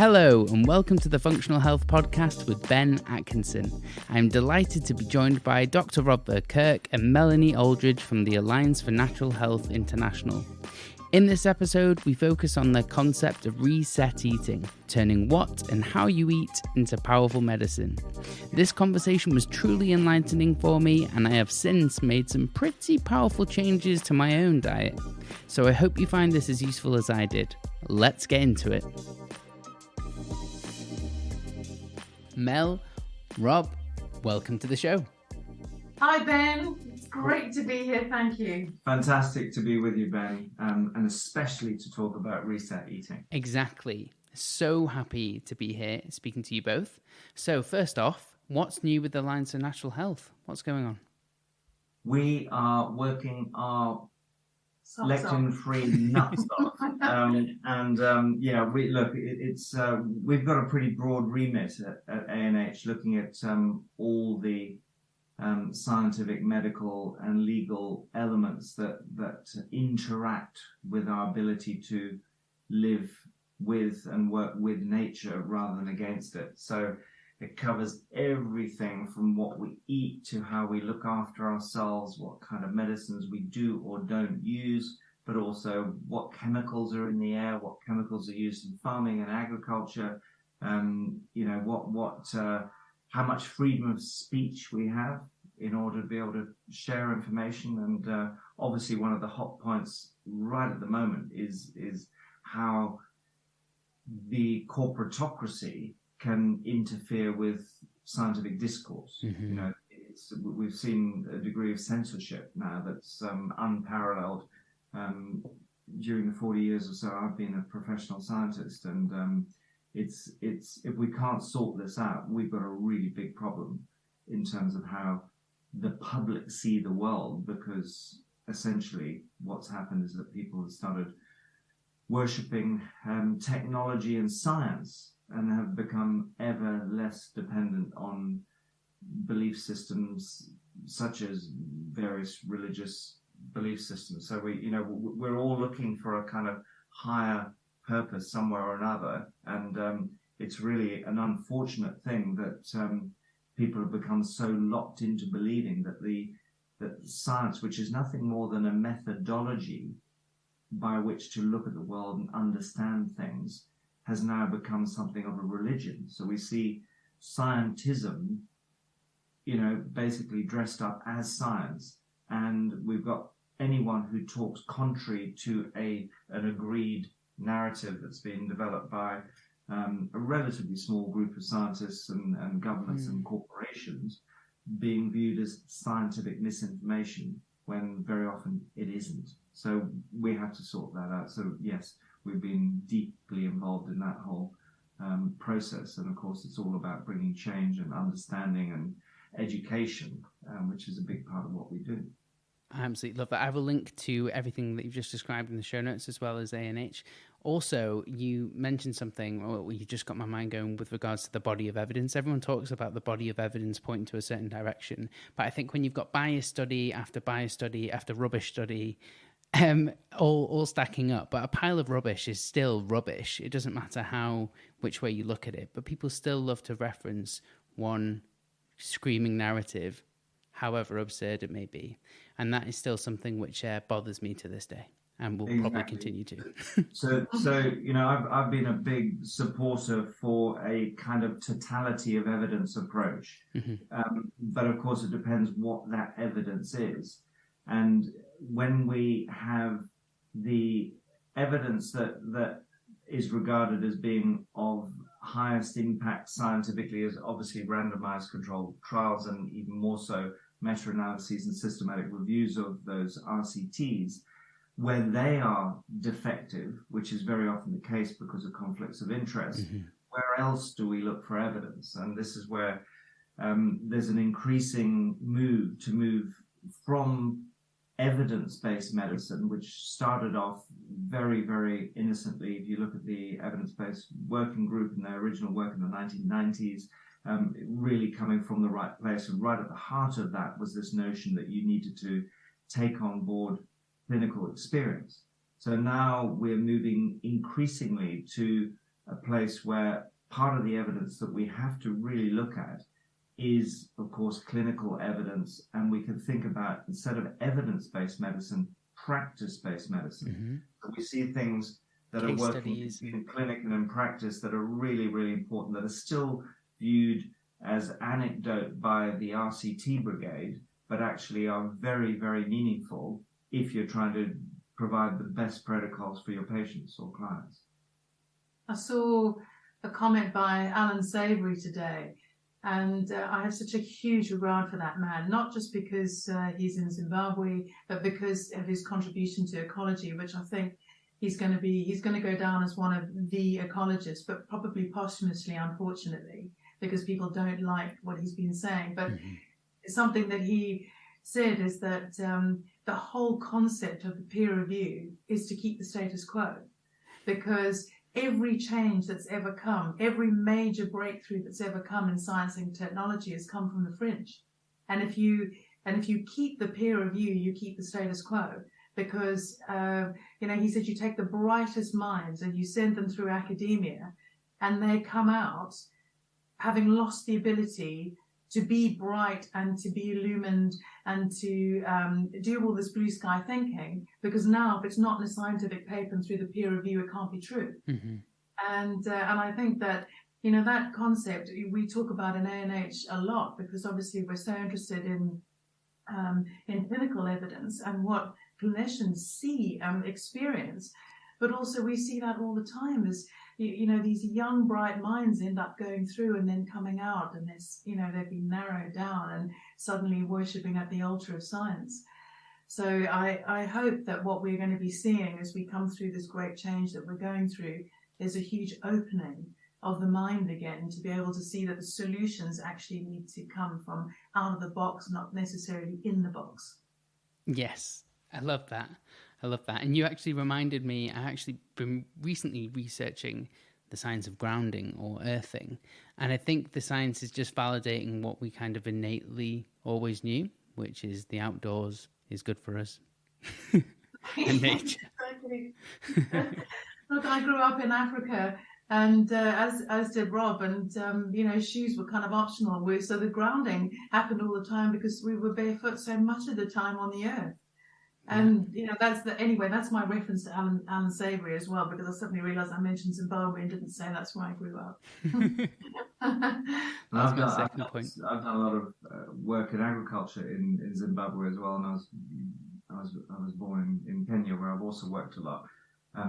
Hello and welcome to the Functional Health Podcast with Ben Atkinson. I'm delighted to be joined by Dr. Rob Verkerk and Meleni Aldridge from the Alliance for Natural Health International. In this episode, we focus on the concept of reset eating, turning what and how you eat into powerful medicine. This conversation was truly enlightening for me, and I have since made some pretty powerful changes to my own diet. So I hope you find this as useful as I did. Let's get into it. Mel, Rob, welcome to the show. Hi Ben, it's great to be here, thank you. Fantastic to be with you, Ben, and especially to talk about reset eating. Exactly. So happy to be here speaking to you both. So first off, what's new with the Alliance for Natural Health? What's going on? We are working our lectin-free nuts off. We've got a pretty broad remit at ANH, looking at all the scientific, medical, and legal elements that interact with our ability to live with and work with nature rather than against it. So it covers everything from what we eat to how we look after ourselves, what kind of medicines we do or don't use, but also what chemicals are in the air, what chemicals are used in farming and agriculture, how much freedom of speech we have in order to be able to share information. And obviously one of the hot points right at the moment is how the corporatocracy can interfere with scientific discourse. Mm-hmm. We've seen a degree of censorship now that's unparalleled. During the 40 years or so I've been a professional scientist, and it's if we can't sort this out, we've got a really big problem in terms of how the public see the world, because essentially what's happened is that people have started worshipping technology and science and have become ever less dependent on belief systems such as various religious belief systems. So we're all looking for a kind of higher purpose somewhere or another, and it's really an unfortunate thing that people have become so locked into believing that science, which is nothing more than a methodology by which to look at the world and understand things, has now become something of a religion. So we see scientism, basically dressed up as science, and we've got anyone who talks contrary to an agreed narrative that's been developed by a relatively small group of scientists and governments and corporations being viewed as scientific misinformation, when very often it isn't. So we have to sort that out. So yes, we've been deeply involved in that whole process. And of course, it's all about bringing change and understanding and education, which is a big part of what we do. I absolutely love that. I have a link to everything that you've just described in the show notes, as well as ANH. Also, you mentioned something, or you just got my mind going with regards to the body of evidence. Everyone talks about the body of evidence pointing to a certain direction, but I think when you've got bias study after rubbish study, all stacking up, but a pile of rubbish is still rubbish. It doesn't matter which way you look at it, but people still love to reference one screaming narrative, however absurd it may be. And that is still something which bothers me to this day, and will probably continue to. So I've been a big supporter for a kind of totality of evidence approach. Mm-hmm. But of course, it depends what that evidence is. And when we have the evidence that is regarded as being of highest impact scientifically, as obviously randomized controlled trials, and even more so meta-analyses and systematic reviews of those RCTs, where they are defective, which is very often the case because of conflicts of interest, where else do we look for evidence? And this is where there's an increasing move from evidence-based medicine, which started off very, very innocently. If you look at the evidence-based working group and their original work in the 1990s, really coming from the right place. And right at the heart of that was this notion that you needed to take on board clinical experience. So now we're moving increasingly to a place where part of the evidence that we have to really look at is, of course, clinical evidence. And we can think about, instead of evidence-based medicine, practice-based medicine. Mm-hmm. So we see things that Case are working studies in clinic and in practice that are really, really important, that are still viewed as anecdote by the RCT brigade, but actually are very, very meaningful if you're trying to provide the best protocols for your patients or clients. I saw a comment by Alan Savory today, and I have such a huge regard for that man, not just because he's in Zimbabwe, but because of his contribution to ecology, which I think he's going to go down as one of the ecologists, but probably posthumously, unfortunately, because people don't like what he's been saying. But something that he said is that the whole concept of the peer review is to keep the status quo, because every change that's ever come, every major breakthrough that's ever come in science and technology has come from the fringe. And if you keep the peer review, you keep the status quo, because he said you take the brightest minds and you send them through academia, and they come out having lost the ability to be bright and to be illumined and to do all this blue sky thinking, because now if it's not in a scientific paper and through the peer review, it can't be true. Mm-hmm. And I think that, that concept we talk about in ANH a lot, because obviously we're so interested in clinical evidence and what clinicians see and experience, but also we see that all the time as these young bright minds end up going through and then coming out, and they've been narrowed down and suddenly worshipping at the altar of science. So I hope that what we're going to be seeing as we come through this great change that we're going through is a huge opening of the mind again, to be able to see that the solutions actually need to come from out of the box, not necessarily in the box. Yes, I love that. And you actually reminded me, I actually been recently researching the science of grounding or earthing. And I think the science is just validating what we kind of innately always knew, which is the outdoors is good for us. And nature. Look, I grew up in Africa, and as did Rob, and shoes were kind of optional. So the grounding happened all the time because we were barefoot so much of the time on the earth. And that's my reference to Alan Savory as well, because I suddenly realised I mentioned Zimbabwe and didn't say that's where I grew up. I've done a lot of work in agriculture in Zimbabwe as well, and I was born in Kenya, where I've also worked a lot.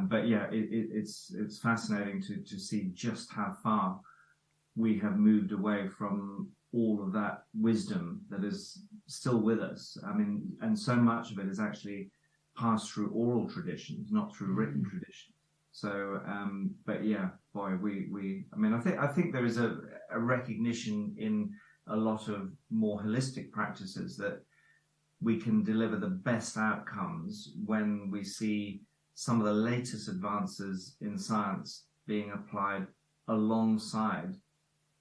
But yeah, it's fascinating to see just how far we have moved away from all of that wisdom that is still with us. I mean, and so much of it is actually passed through oral traditions, not through written traditions. So, but yeah, boy, I think there is a recognition in a lot of more holistic practices that we can deliver the best outcomes when we see some of the latest advances in science being applied alongside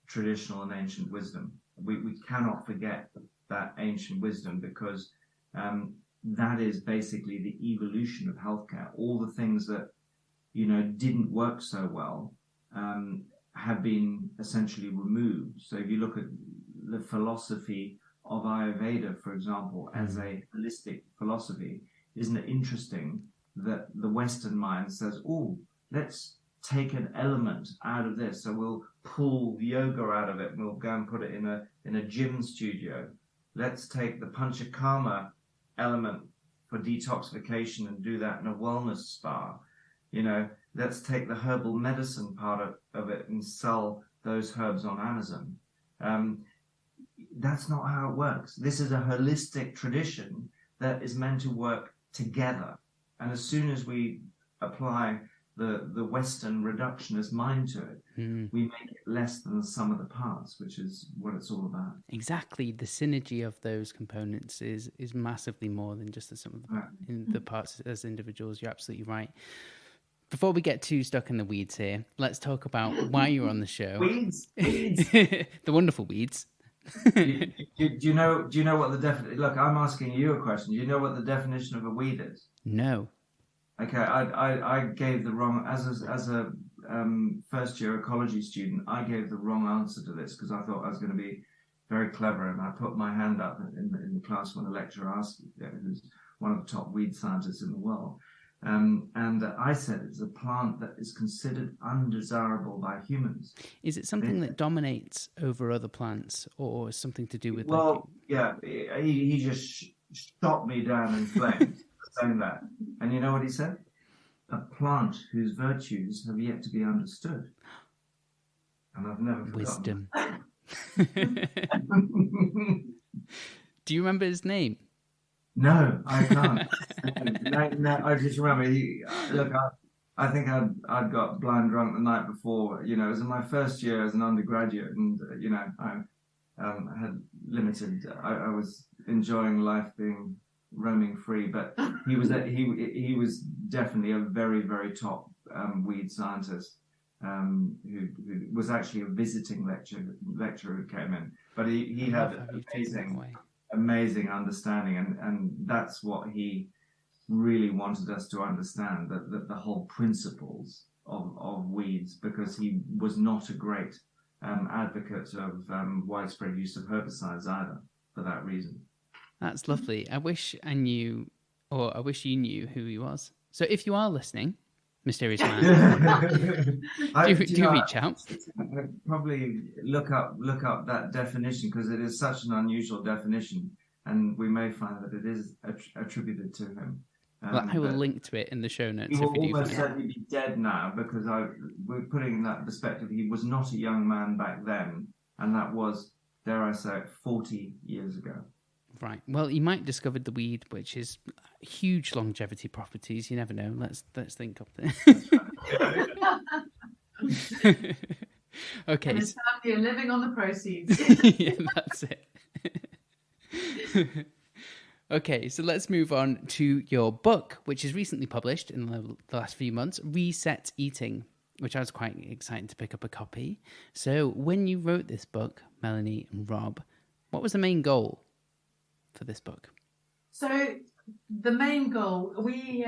traditional and ancient wisdom. We cannot forget that ancient wisdom, because that is basically the evolution of healthcare. All the things that didn't work so well have been essentially removed. So if you look at the philosophy of Ayurveda, for example, as a holistic philosophy, isn't it interesting that the Western mind says, "Oh, let's take an element out of this, so we'll pull yoga out of it and we'll go and put it in a gym studio. Let's take the panchakarma element for detoxification and do that in a wellness spa. Let's take the herbal medicine part of it and sell those herbs on Amazon." That's not how it works. This is a holistic tradition that is meant to work together. And as soon as we apply the Western reductionist mind to it, we make it less than the sum of the parts, which is what it's all about. Exactly. The synergy of those components is massively more than just the sum of the parts as individuals. You're absolutely right. Before we get too stuck in the weeds here, let's talk about why you're on the show. Weeds. The wonderful weeds. do you know what the definition? Look, I'm asking you a question. Do you know what the definition of a weed is? No. Okay, I gave the wrong as a first year ecology student, I gave the wrong answer to this because I thought I was going to be very clever, and I put my hand up in the class when the lecturer asked me, who's one of the top weed scientists in the world. And I said it's a plant that is considered undesirable by humans. Is it something that dominates over other plants, or something to do with? Well, yeah, he just shot me down in flames for saying that. And you know what he said? A plant whose virtues have yet to be understood. And I've never forgotten. Wisdom. Do you remember his name? No, I can't. no, I just remember I think I'd got blind drunk the night before. You know, it was in my first year as an undergraduate, and you know, I had limited. I was enjoying life, being roaming free. But he was definitely a very, very top weed scientist who was actually a visiting lecturer who came in. But he had amazing understanding, and that's what he really wanted us to understand, that the whole principles of weeds, because he was not a great advocate of widespread use of herbicides either, for that reason. That's lovely. I wish I knew, or I wish you knew who he was. So if you are listening, mysterious man, do reach out. Probably look up that definition, because it is such an unusual definition, and we may find that it is attributed to him. Well, I will link to it in the show notes. He will almost certainly be dead now, because we're putting in that perspective. He was not a young man back then, and that was, dare I say it, 40 years ago. Right. Well, he might have discovered the weed, which is huge longevity properties. You never know. Let's think up there. Okay. And his family are living on the proceeds. Yeah, that's it. Okay, so let's move on to your book, which is recently published in the last few months, Reset Eating, which I was quite excited to pick up a copy. So when you wrote this book, Meleni and Rob, what was the main goal for this book? So the main goal, we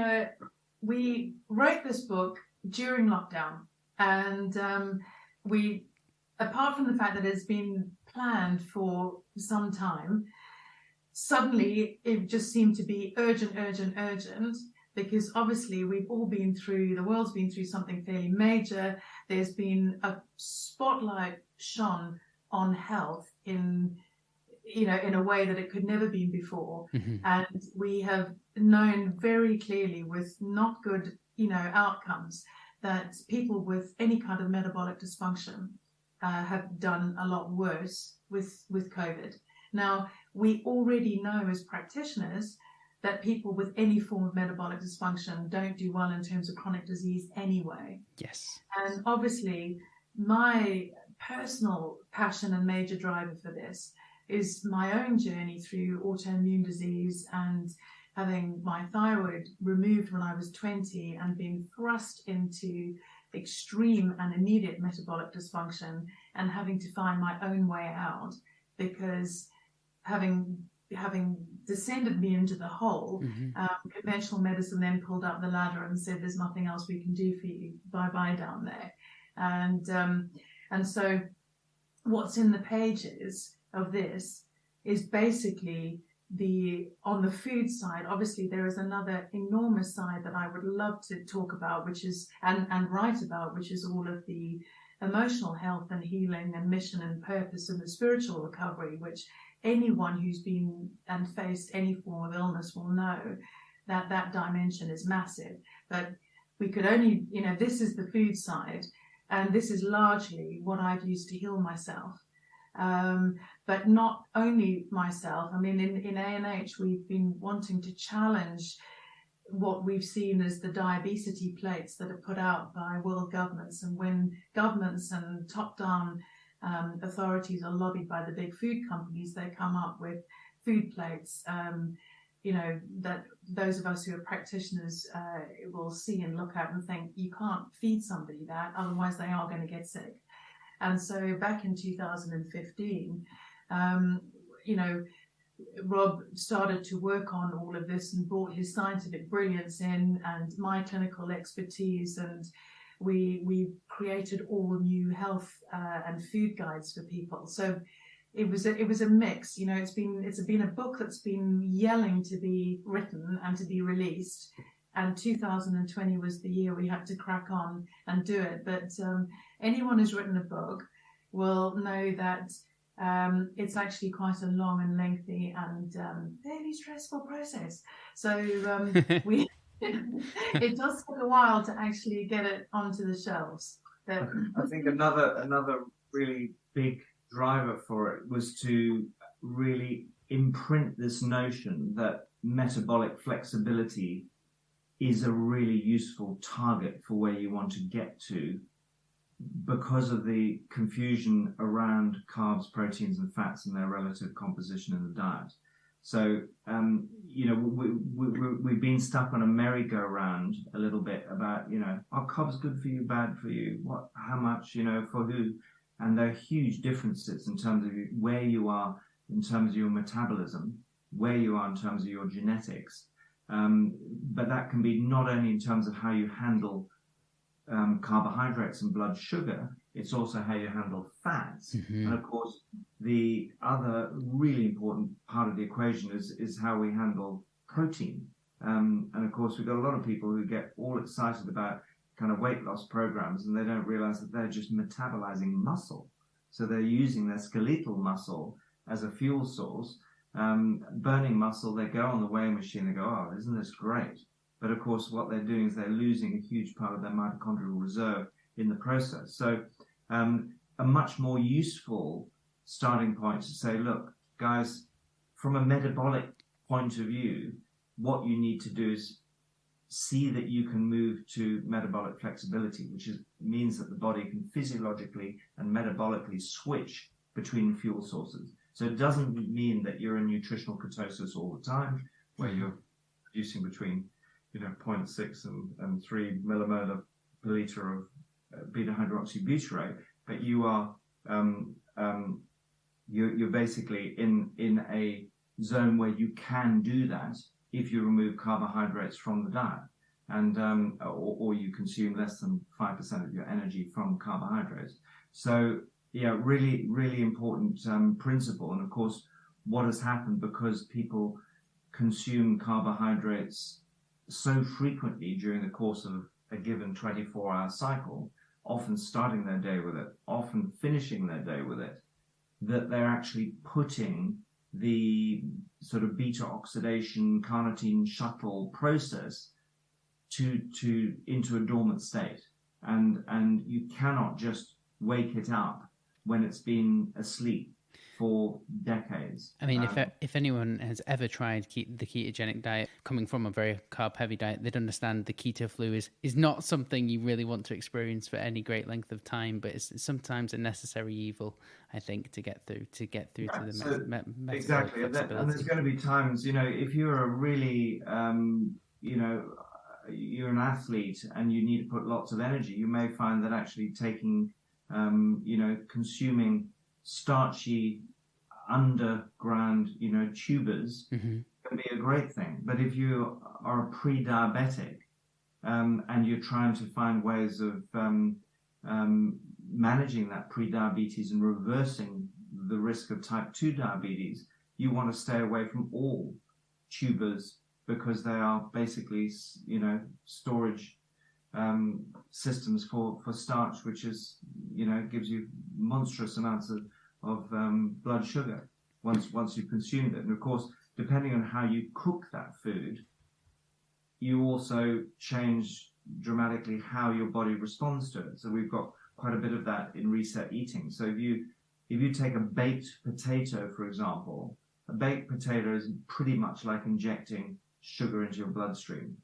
wrote this book during lockdown, and we, apart from the fact that it's been planned for some time, suddenly it just seemed to be urgent, because obviously the world's been through something fairly major. There's been a spotlight shone on health in a way that it could never be before. Mm-hmm. And we have known very clearly, with not good, outcomes, that people with any kind of metabolic dysfunction have done a lot worse with COVID. Now, we already know as practitioners that people with any form of metabolic dysfunction don't do well in terms of chronic disease anyway. Yes. And obviously, my personal passion and major driver for this is my own journey through autoimmune disease, and having my thyroid removed when I was 20 and being thrust into extreme and immediate metabolic dysfunction, and having to find my own way out, because having descended me into the hole, mm-hmm. Conventional medicine then pulled up the ladder and said, there's nothing else we can do for you. Bye-bye down there. And so what's in the pages of this is basically on the food side. Obviously, there is another enormous side that I would love to talk about, which is, and write about, which is all of the emotional health and healing and mission and purpose and the spiritual recovery, which anyone who's been and faced any form of illness will know that dimension is massive. But we could only, this is the food side, and this is largely what I've used to heal myself. But not only myself. I mean, in ANH, we've been wanting to challenge what we've seen as the diabetes plates that are put out by world governments. And when governments and top-down authorities are lobbied by the big food companies, they come up with food plates, that those of us who are practitioners will see and look at and think, you can't feed somebody that, otherwise they are going to get sick. And so back in 2015, Rob started to work on all of this and brought his scientific brilliance in, and my clinical expertise, and we created all new health and food guides for people. So it was a mix. You know, it's been a book that's been yelling to be written and to be released. And 2020 was the year we had to crack on and do it. But anyone who's written a book will know that it's actually quite a long and lengthy and fairly stressful process. So it does take a while to actually get it onto the shelves. But I think another really big driver for it was to really imprint this notion that metabolic flexibility is a really useful target for where you want to get to, because of the confusion around carbs, proteins, and fats and their relative composition in the diet. So, we've been stuck on a merry-go-round a little bit about, are carbs good for you, bad for you, what, how much, for who? And there are huge differences in terms of where you are in terms of your metabolism, where you are in terms of your genetics. But that can be not only in terms of how you handle carbohydrates and blood sugar, it's also how you handle fats. Mm-hmm. And of course, the other really important part of the equation is how we handle protein. And of course, we've got a lot of people who get all excited about kind of weight loss programs, and they don't realize that they're just metabolizing muscle. So they're using their skeletal muscle as a fuel source, burning muscle. They go on the weighing machine, they go, oh, isn't this great? But of course, what they're doing is they're losing a huge part of their mitochondrial reserve in the process. So a much more useful starting point to say, look, guys, from a metabolic point of view, what you need to do is see that you can move to metabolic flexibility, which means that the body can physiologically and metabolically switch between fuel sources. So it doesn't mean that you're in nutritional ketosis all the time, where you're producing between 0.6 and 3 millimolar per liter of beta-hydroxybutyrate, but you are you're basically in a zone where you can do that if you remove carbohydrates from the diet, and or you consume less than 5% of your energy from carbohydrates. So really, really important principle. And of course, what has happened, because people consume carbohydrates so frequently during the course of a given 24-hour cycle, often starting their day with it, often finishing their day with it, that they're actually putting the sort of beta oxidation carnitine shuttle process into a dormant state, and you cannot just wake it up when it's been asleep for decades. I mean, if anyone has ever tried the ketogenic diet, coming from a very carb-heavy diet, they'd understand the keto flu is not something you really want to experience for any great length of time, but it's sometimes a necessary evil, I think, to get through to the exactly. And there's going to be times, if you're a really, you're an athlete and you need to put lots of energy, you may find that actually taking, consuming starchy underground, tubers can be a great thing. But if you are a pre-diabetic and you're trying to find ways of managing that pre-diabetes and reversing the risk of type 2 diabetes, you want to stay away from all tubers, because they are basically, storage systems for starch, which is, gives you monstrous amounts of blood sugar once you've consumed it. And of course, depending on how you cook that food, you also change dramatically how your body responds to it. So we've got quite a bit of that in reset eating. So if you take a baked potato, for example, a baked potato is pretty much like injecting sugar into your bloodstream.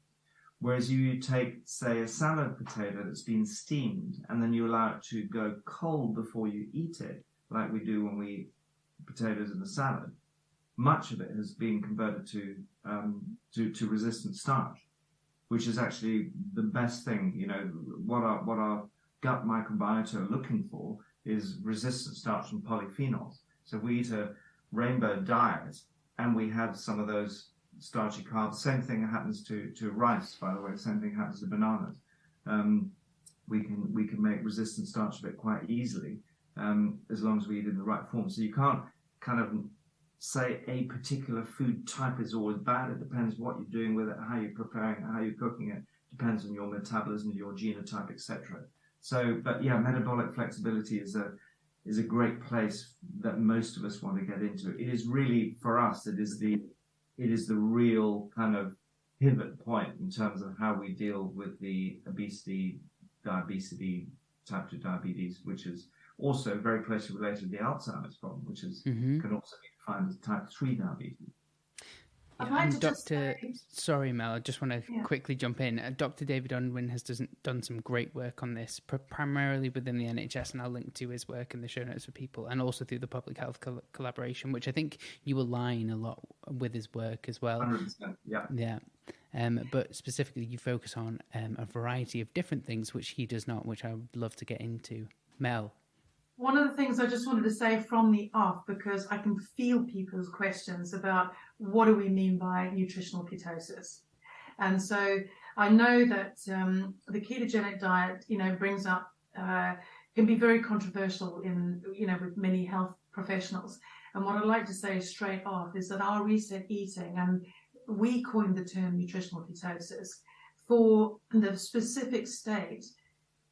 Whereas you take, say, a salad potato that's been steamed, and then you allow it to go cold before you eat it, like we do when we eat potatoes in the salad, much of it has been converted to resistant starch, which is actually the best thing. What our gut microbiota are looking for is resistant starch and polyphenols. So if we eat a rainbow diet and we have some of those starchy carbs, same thing happens to rice, by the way, same thing happens to bananas. we can make resistant starch of it quite easily, as long as we eat it in the right form. So you can't kind of say a particular food type is always bad. It depends what you're doing with it, how you're preparing it, how you're cooking it. Depends on your metabolism, your genotype, etc. So, but yeah, metabolic flexibility is a great place that most of us want to get into. It is really, for us, it is the real kind of pivot point in terms of how we deal with the obesity, type 2 diabetes, which is also very closely related to the Alzheimer's problem, which is can also be defined as type 3 diabetes. Sorry, Mel, I just want to quickly jump in. Dr. David Unwin has done some great work on this, primarily within the NHS, and I'll link to his work in the show notes for people, and also through the public health collaboration, which I think you align a lot with his work as well. 100%, yeah. Yeah. But specifically, you focus on a variety of different things, which he does not, which I would love to get into. Mel? One of the things I just wanted to say from the off, because I can feel people's questions about what do we mean by nutritional ketosis. And so I know that the ketogenic diet, brings up, can be very controversial with many health professionals. And what I'd like to say straight off is that our reset eating, and we coined the term nutritional ketosis for the specific state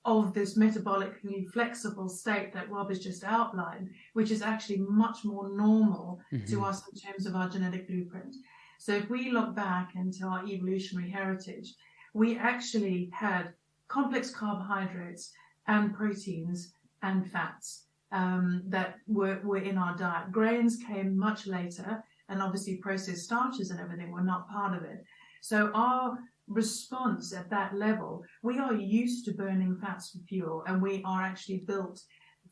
of this metabolically flexible state that Rob has just outlined, which is actually much more normal to us in terms of our genetic blueprint. So if we look back into our evolutionary heritage, we actually had complex carbohydrates and proteins and fats that were in our diet. Grains came much later, and obviously processed starches and everything were not part of it. So our response at that level, we are used to burning fats for fuel, and we are actually built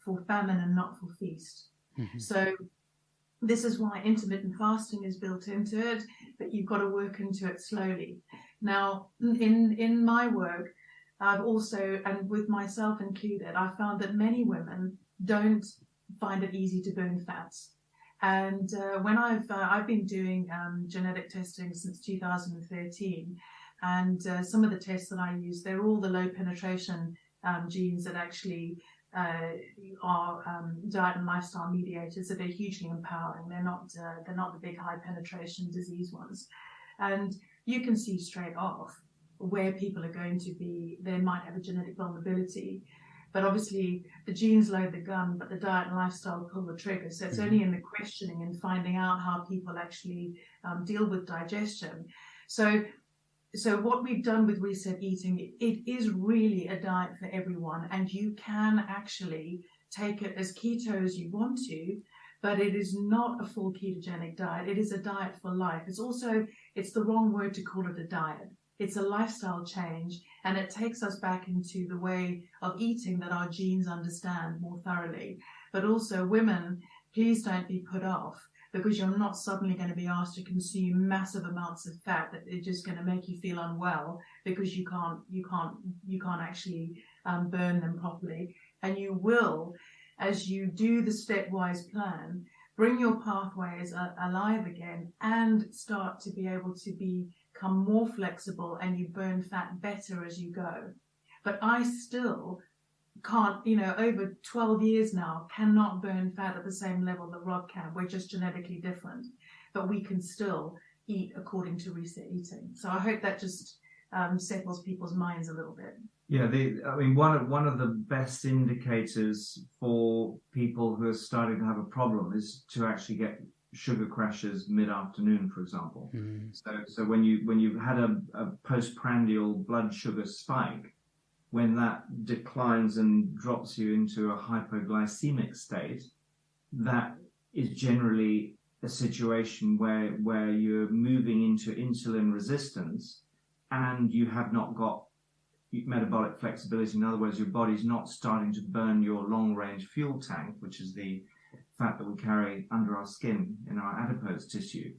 for famine and not for feast. So this is why intermittent fasting is built into it, but you've got to work into it slowly. Now, in my work, I've also, and with myself included, I found that many women don't find it easy to burn fats. And when I've been doing genetic testing since 2013, and some of the tests that I use, they're all the low penetration genes that actually are diet and lifestyle mediators, so they're hugely empowering. They're not the big high penetration disease ones. And you can see straight off where people are going to be. They might have a genetic vulnerability, but obviously the genes load the gun, but the diet and lifestyle pull the trigger. So it's only in the questioning and finding out how people actually deal with digestion. So what we've done with reset eating, it is really a diet for everyone, and you can actually take it as keto as you want to, but it is not a full ketogenic diet. It is a diet for life. It's the wrong word to call it a diet. It's a lifestyle change, and it takes us back into the way of eating that our genes understand more thoroughly. But also, women, please don't be put off, because you're not suddenly going to be asked to consume massive amounts of fat that are just going to make you feel unwell, because you can't actually burn them properly. And you will, as you do the stepwise plan, bring your pathways alive again and start to be able to become more flexible, and you burn fat better as you go. But I still can't, over 12 years now, cannot burn fat at the same level that Rob can. We're just genetically different, but we can still eat according to reset eating. So I hope that just settles people's minds a little bit. Yeah, one of the best indicators for people who are starting to have a problem is to actually get sugar crashes mid-afternoon, for example. So when you've had a postprandial blood sugar spike, when that declines and drops you into a hypoglycemic state, that is generally a situation where you're moving into insulin resistance and you have not got metabolic flexibility. In other words, your body's not starting to burn your long-range fuel tank, which is the fat that we carry under our skin in our adipose tissue.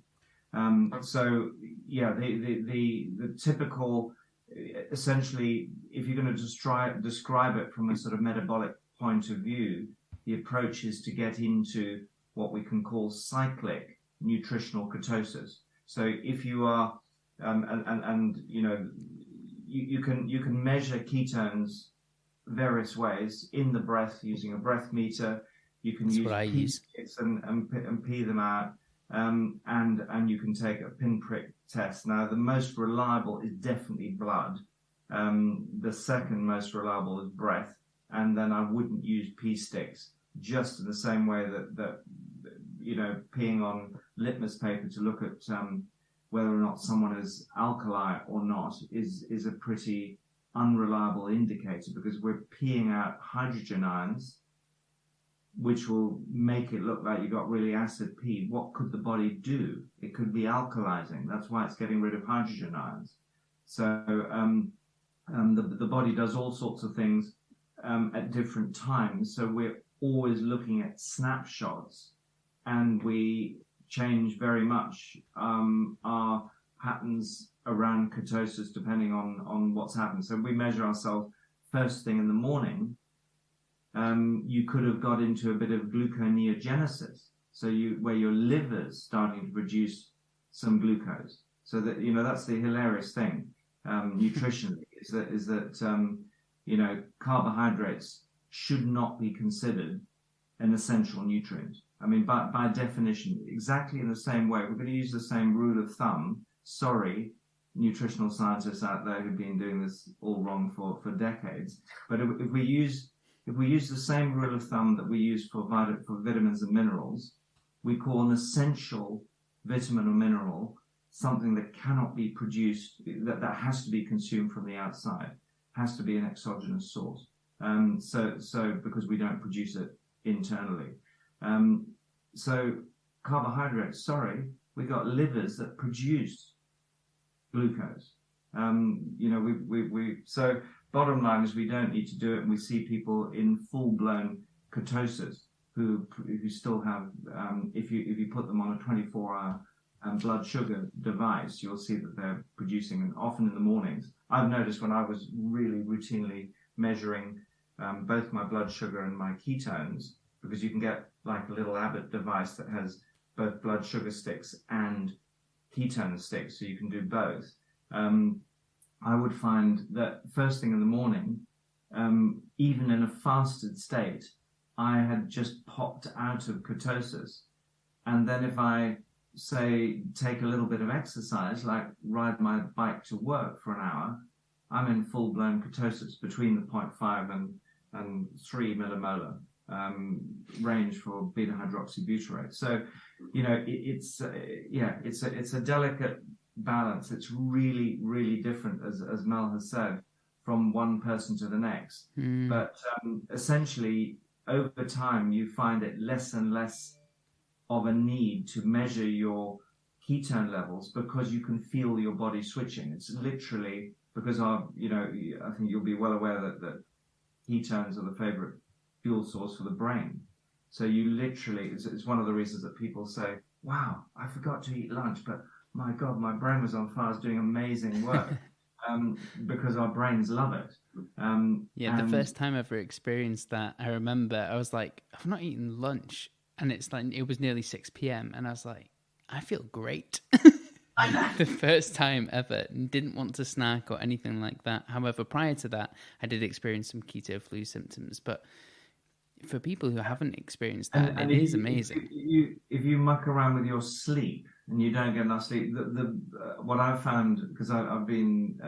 So yeah, the typical, essentially, if you're going to describe it from a sort of metabolic point of view, the approach is to get into what we can call cyclic nutritional ketosis. So if you are, you can measure ketones various ways in the breath using a breath meter. You can use pee sticks and pee them out, and you can take a pinprick test. Now, the most reliable is definitely blood. The second most reliable is breath, and then I wouldn't use pee sticks, just in the same way that peeing on litmus paper to look at whether or not someone is alkali or not is a pretty unreliable indicator, because we're peeing out hydrogen ions, which will make it look like you got really acid pee. What could the body do? It could be alkalizing. That's why it's getting rid of hydrogen ions. So the body does all sorts of things at different times. So we're always looking at snapshots, and we change very much our patterns around ketosis depending on what's happened. So we measure ourselves first thing in the morning. You could have got into a bit of gluconeogenesis, so where your liver's starting to produce some glucose. So that that's the hilarious thing nutritionally is that carbohydrates should not be considered an essential nutrient. I mean, by definition, exactly in the same way, we're going to use the same rule of thumb. Sorry, nutritional scientists out there who've been doing this all wrong for decades. But if we use the same rule of thumb that we use for vitamins and minerals, we call an essential vitamin or mineral something that cannot be produced, that has to be consumed from the outside, has to be an exogenous source. So because we don't produce it internally. So carbohydrates, we got livers that produce glucose. So bottom line is we don't need to do it, and we see people in full-blown ketosis who still have, if you put them on a 24-hour blood sugar device, you'll see that they're producing, and often in the mornings. I've noticed when I was really routinely measuring both my blood sugar and my ketones, because you can get like a little Abbott device that has both blood sugar sticks and ketone sticks, so you can do both. I would find that first thing in the morning, even in a fasted state, I had just popped out of ketosis. And then if I, say, take a little bit of exercise, like ride my bike to work for an hour, I'm in full-blown ketosis between the 0.5 and 3 millimolar range for beta-hydroxybutyrate. So, it's a delicate balance. It's really, really different, as Mel has said, from one person to the next. But essentially, over time, you find it less and less of a need to measure your ketone levels, because you can feel your body switching. It's literally because I think you'll be well aware that ketones are the favorite fuel source for the brain. So you literally, it's one of the reasons that people say, wow, I forgot to eat lunch, but my God, my brain was on fire, I was doing amazing work. Because our brains love it. The first time I ever experienced that, I remember I was like, I've not eaten lunch, and it was nearly 6 p.m. and I was like, I feel great. The first time ever, and didn't want to snack or anything like that. However, prior to that, I did experience some keto flu symptoms. But for people who haven't experienced that, it is amazing. If you muck around with your sleep and you don't get enough sleep, what I've found, because I've been,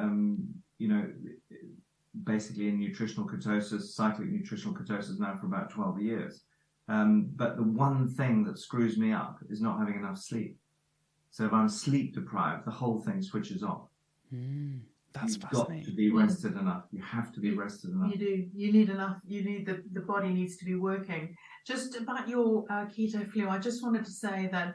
basically in nutritional ketosis, cyclic nutritional ketosis now for about 12 years. But the one thing that screws me up is not having enough sleep. So if I'm sleep deprived, the whole thing switches off. That's You've fascinating. got to be rested enough. You have to be rested enough. You do. You need enough. You need the body needs to be working. Just about your keto flu, I just wanted to say that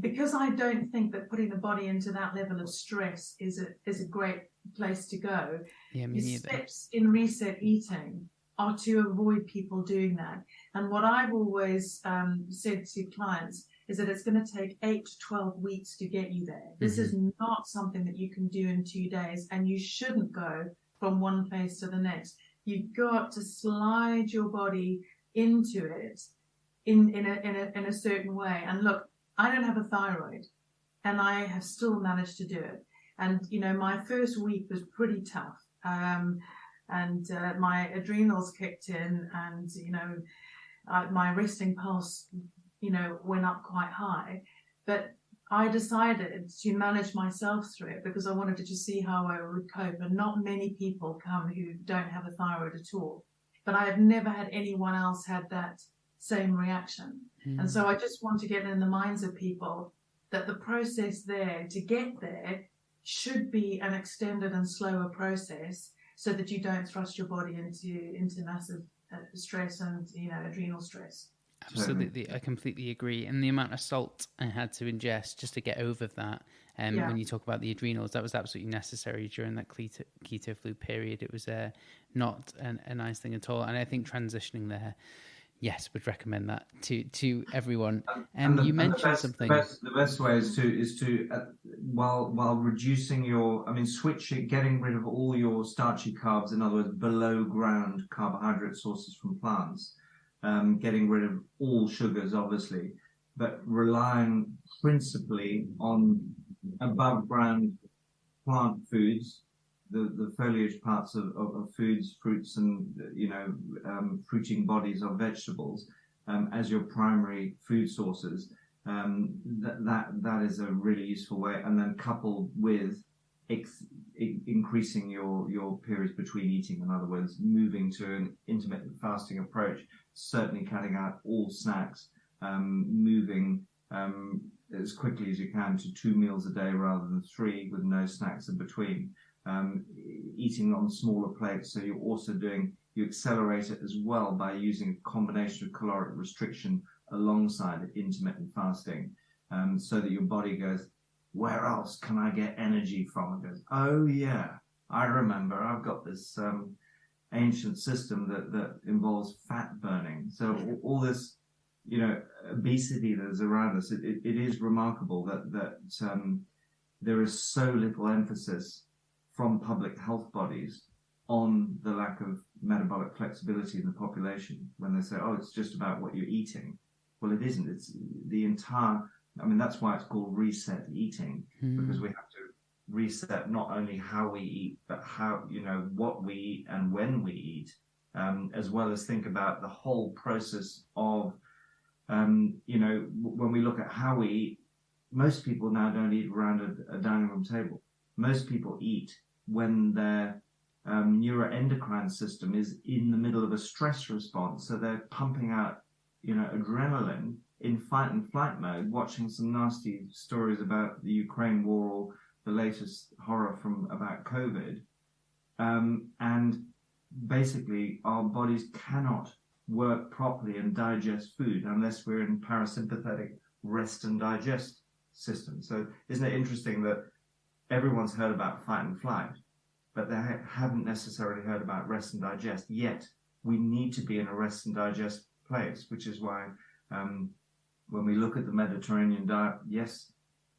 because I don't think that putting the body into that level of stress is a great place to go. Yeah, me neither. Steps in reset eating are to avoid people doing that. And what I've always said to clients is that it's going to take 8 to 12 weeks to get you there. This is not something that you can do in 2 days, and you shouldn't go from one phase to the next. You've got to slide your body into it in a certain way. And look, I don't have a thyroid, and I have still managed to do it. And my first week was pretty tough. and my adrenals kicked in, and my resting pulse went up quite high. But I decided to manage myself through it because I wanted to just see how I would cope. And not many people come who don't have a thyroid at all. But I have never had anyone else had that same reaction. And so I just want to get in the minds of people that the process there to get there should be an extended and slower process, so that you don't thrust your body into massive stress and adrenal stress. Absolutely, I completely agree. And the amount of salt I had to ingest just to get over that, when you talk about the adrenals, that was absolutely necessary during that keto flu period. It was not a nice thing at all. And I think transitioning there, yes, would recommend that to everyone. You mentioned something. The best way is to while reducing getting rid of all your starchy carbs, in other words, below ground carbohydrate sources from plants. Getting rid of all sugars, obviously, but relying principally on above ground plant foods, the foliage parts of foods, fruits, and fruiting bodies of vegetables as your primary food sources. That is a really useful way, and then coupled with increasing your periods between eating. In other words, moving to an intermittent fasting approach, certainly cutting out all snacks, moving as quickly as you can to 2 meals a day rather than 3, with no snacks in between, eating on smaller plates. So you accelerate it as well by using a combination of caloric restriction alongside intermittent fasting, so that your body goes, where else can I get energy from? It goes, oh yeah, I remember, I've got this ancient system that involves fat burning. So all this, obesity that is around us, it is remarkable that there is so little emphasis from public health bodies on the lack of metabolic flexibility in the population, when they say, oh, it's just about what you're eating. Well, it isn't. It's the entire, that's why it's called reset eating, because we have to reset not only how we eat, but how, what we eat and when we eat, as well as think about the whole process of, when we look at how we eat, most people now don't eat around a dining room table. Most people eat when their neuroendocrine system is in the middle of a stress response. So they're pumping out, adrenaline in fight and flight mode, watching some nasty stories about the Ukraine war or the latest horror about COVID. And basically our bodies cannot work properly and digest food unless we're in parasympathetic rest and digest system. So isn't it interesting that everyone's heard about fight and flight, but they haven't necessarily heard about rest and digest, yet we need to be in a rest and digest place, which is why when we look at the Mediterranean diet, yes,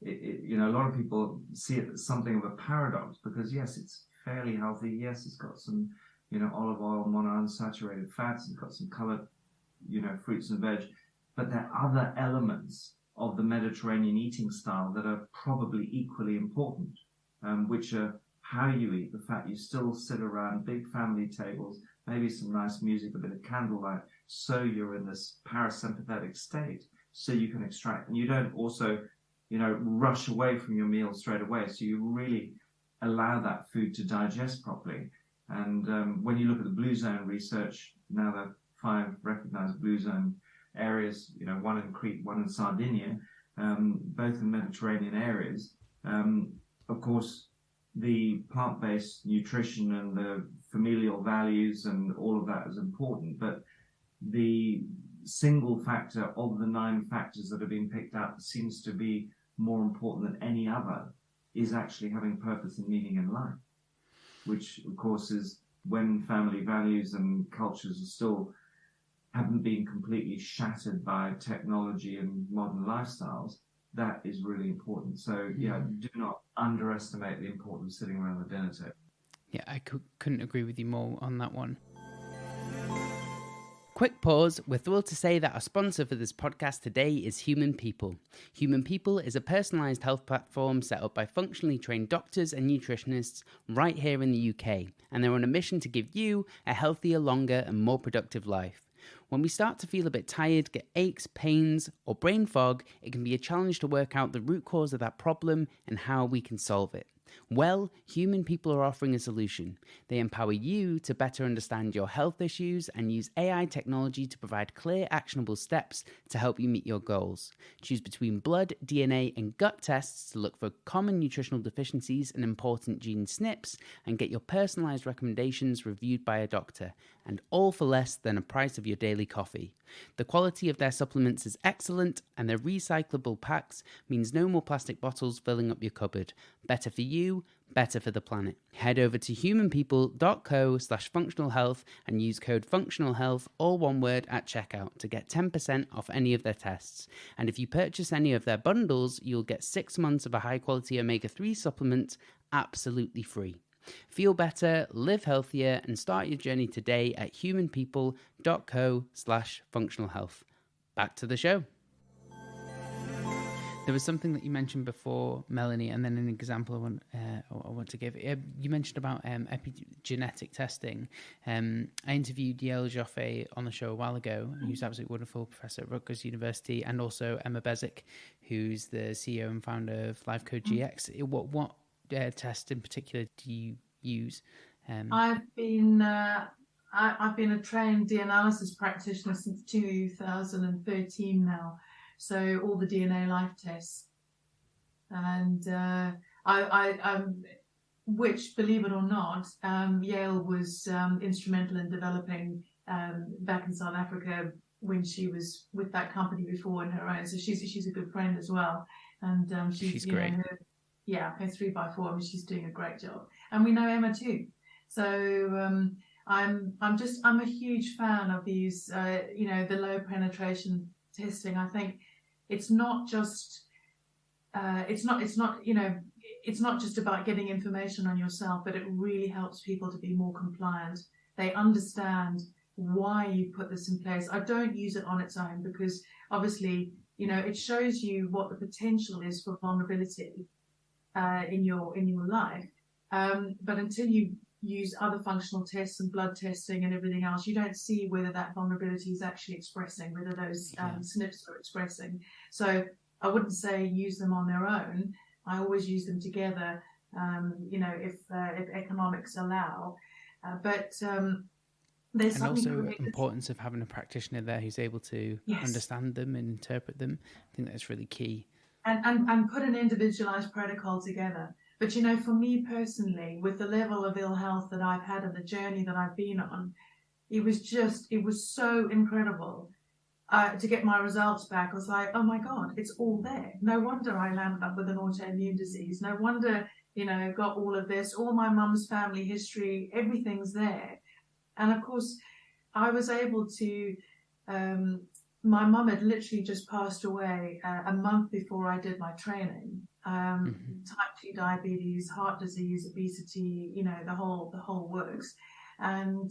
a lot of people see it as something of a paradox, because yes, it's fairly healthy. Yes, it's got some, olive oil, monounsaturated fats. It's got some colored, fruits and veg. But there are other elements of the Mediterranean eating style that are probably equally important, which are how you eat, the fact you still sit around big family tables, maybe some nice music, a bit of candlelight, so you're in this parasympathetic state, so you can extract, and you don't also, rush away from your meal straight away, so you really allow that food to digest properly. And when you look at the Blue Zone research, now there are 5 recognized Blue Zone areas, one in Crete, one in Sardinia, both in Mediterranean areas. Of course, the plant-based nutrition and the familial values and all of that is important, but the single factor of the 9 factors that have been picked out that seems to be more important than any other is actually having purpose and meaning in life, which of course is when family values and cultures are still haven't been completely shattered by technology and modern lifestyles. That is really important. So do not underestimate the importance of sitting around the dinner table. Yeah, I couldn't agree with you more on that one. Quick pause. We're thrilled to say that our sponsor for this podcast today is Human People. Human People is a personalised health platform set up by functionally trained doctors and nutritionists right here in the UK, and they're on a mission to give you a healthier, longer and more productive life. When we start to feel a bit tired, get aches, pains or brain fog, it can be a challenge to work out the root cause of that problem and how we can solve it. Well, Human People are offering a solution. They empower you to better understand your health issues and use AI technology to provide clear, actionable steps to help you meet your goals. Choose between blood, DNA, and gut tests to look for common nutritional deficiencies and important gene SNPs, and get your personalized recommendations reviewed by a doctor, and all for less than a price of your daily coffee. The quality of their supplements is excellent, and their recyclable packs means no more plastic bottles filling up your cupboard. Better for you, better for the planet. Head over to humanpeople.co/functionalhealth and use code functionalhealth, all one word, at checkout to get 10% off any of their tests. And if you purchase any of their bundles, you'll get 6 months of a high-quality omega-3 supplement absolutely free. Feel better, live healthier, and start your journey today at humanpeople.co/functionalhealth. Back to the show. There was something that you mentioned before, Melanie, and then an example I want to give. You mentioned about epigenetic testing. I interviewed Yael Joffe on the show a while ago, who's absolutely wonderful, professor at Rutgers University, and also Emma Bezic, who's the CEO and founder of LifeCode GX. What test in particular do you use? I've been a trained DNA analysis practitioner since 2013 now. So all the DNA life tests, and which, believe it or not, Yale was instrumental in developing back in South Africa when she was with that company before on her own. So she's a good friend as well, and she's great. Her 3x4. I mean, she's doing a great job, and we know Emma too. So I'm a huge fan of these. The low penetration testing. I think it's not just it's not just about getting information on yourself, but it really helps people to be more compliant. They understand why you put this in place. I don't use it on its own because obviously it shows you what the potential is for vulnerability in your life, but until you use other functional tests and blood testing and everything else, you don't see whether that vulnerability is actually expressing, whether those SNPs are expressing. So I wouldn't say use them on their own. I always use them together, if economics allow. But there's and also the importance of having a practitioner there who's able to understand them and interpret them. I think that's really key. And put an individualized protocol together. But, for me personally, with the level of ill health that I've had and the journey that I've been on, it was so incredible to get my results back. I was like, oh my God, it's all there. No wonder I landed up with an autoimmune disease. No wonder, got all of this, all my mum's family history, everything's there. And of course, I was able to, my mum had literally just passed away a month before I did my training. Type 2 diabetes, heart disease, obesity, the whole works. And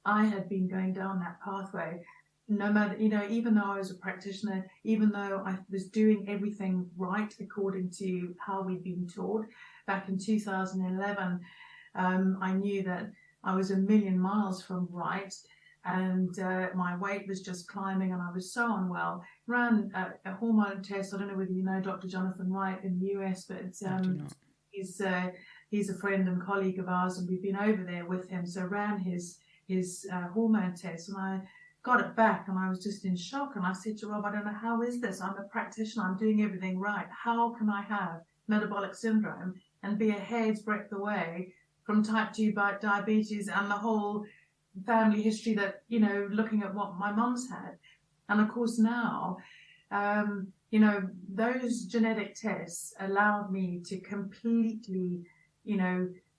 I had been going down that pathway. No matter, even though I was a practitioner, even though I was doing everything right according to how we'd been taught back in 2011, I knew that I was a million miles from right. And my weight was just climbing and I was so unwell. Ran a hormone test. I don't know whether you know Dr. Jonathan Wright in the US, but he's a friend and colleague of ours, and we've been over there with him. So ran his hormone test, and I got it back, and I was just in shock. And I said to Rob, I don't know, how is this? I'm a practitioner. I'm doing everything right. How can I have metabolic syndrome and be a hair's breadth away from type 2 diabetes and the whole family history that, looking at what my mum's had? And of course now, those genetic tests allowed me to completely,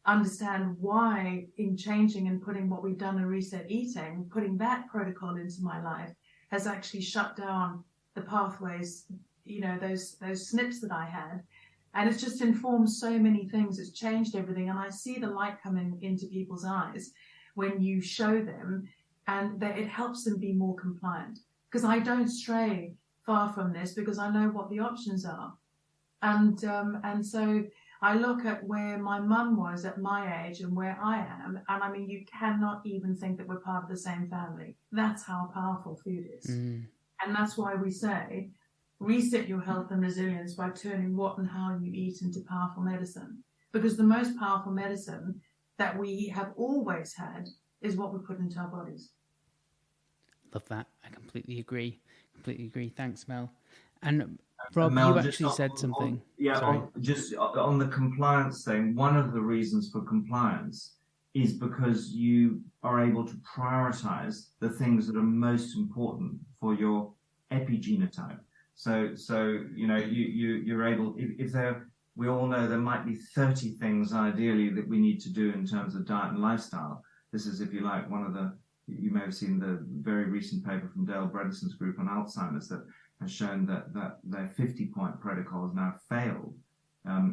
understand why in changing and putting what we've done in Reset Eating, putting that protocol into my life has actually shut down the pathways, those SNPs that I had. And it's just informed so many things. It's changed everything. And I see the light coming into people's eyes when you show them and that it helps them be more compliant. Because I don't stray far from this, because I know what the options are. And so I look at where my mum was at my age and where I am, and I mean, you cannot even think that we're part of the same family. That's how powerful food is. And that's why we say, reset your health and resilience by turning what and how you eat into powerful medicine. Because the most powerful medicine that we have always had is what we put into our bodies. Love that. I completely agree. Thanks, Mel. And Rob, Mel, you actually said something. Just on the compliance thing, one of the reasons for compliance is because you are able to prioritize the things that are most important for your epigenotype. So you're able, if there, we all know there might be 30 things ideally that we need to do in terms of diet and lifestyle. This is, if you like, you may have seen the very recent paper from Dale Bredeson's group on Alzheimer's that has shown that their 50-point protocol has now failed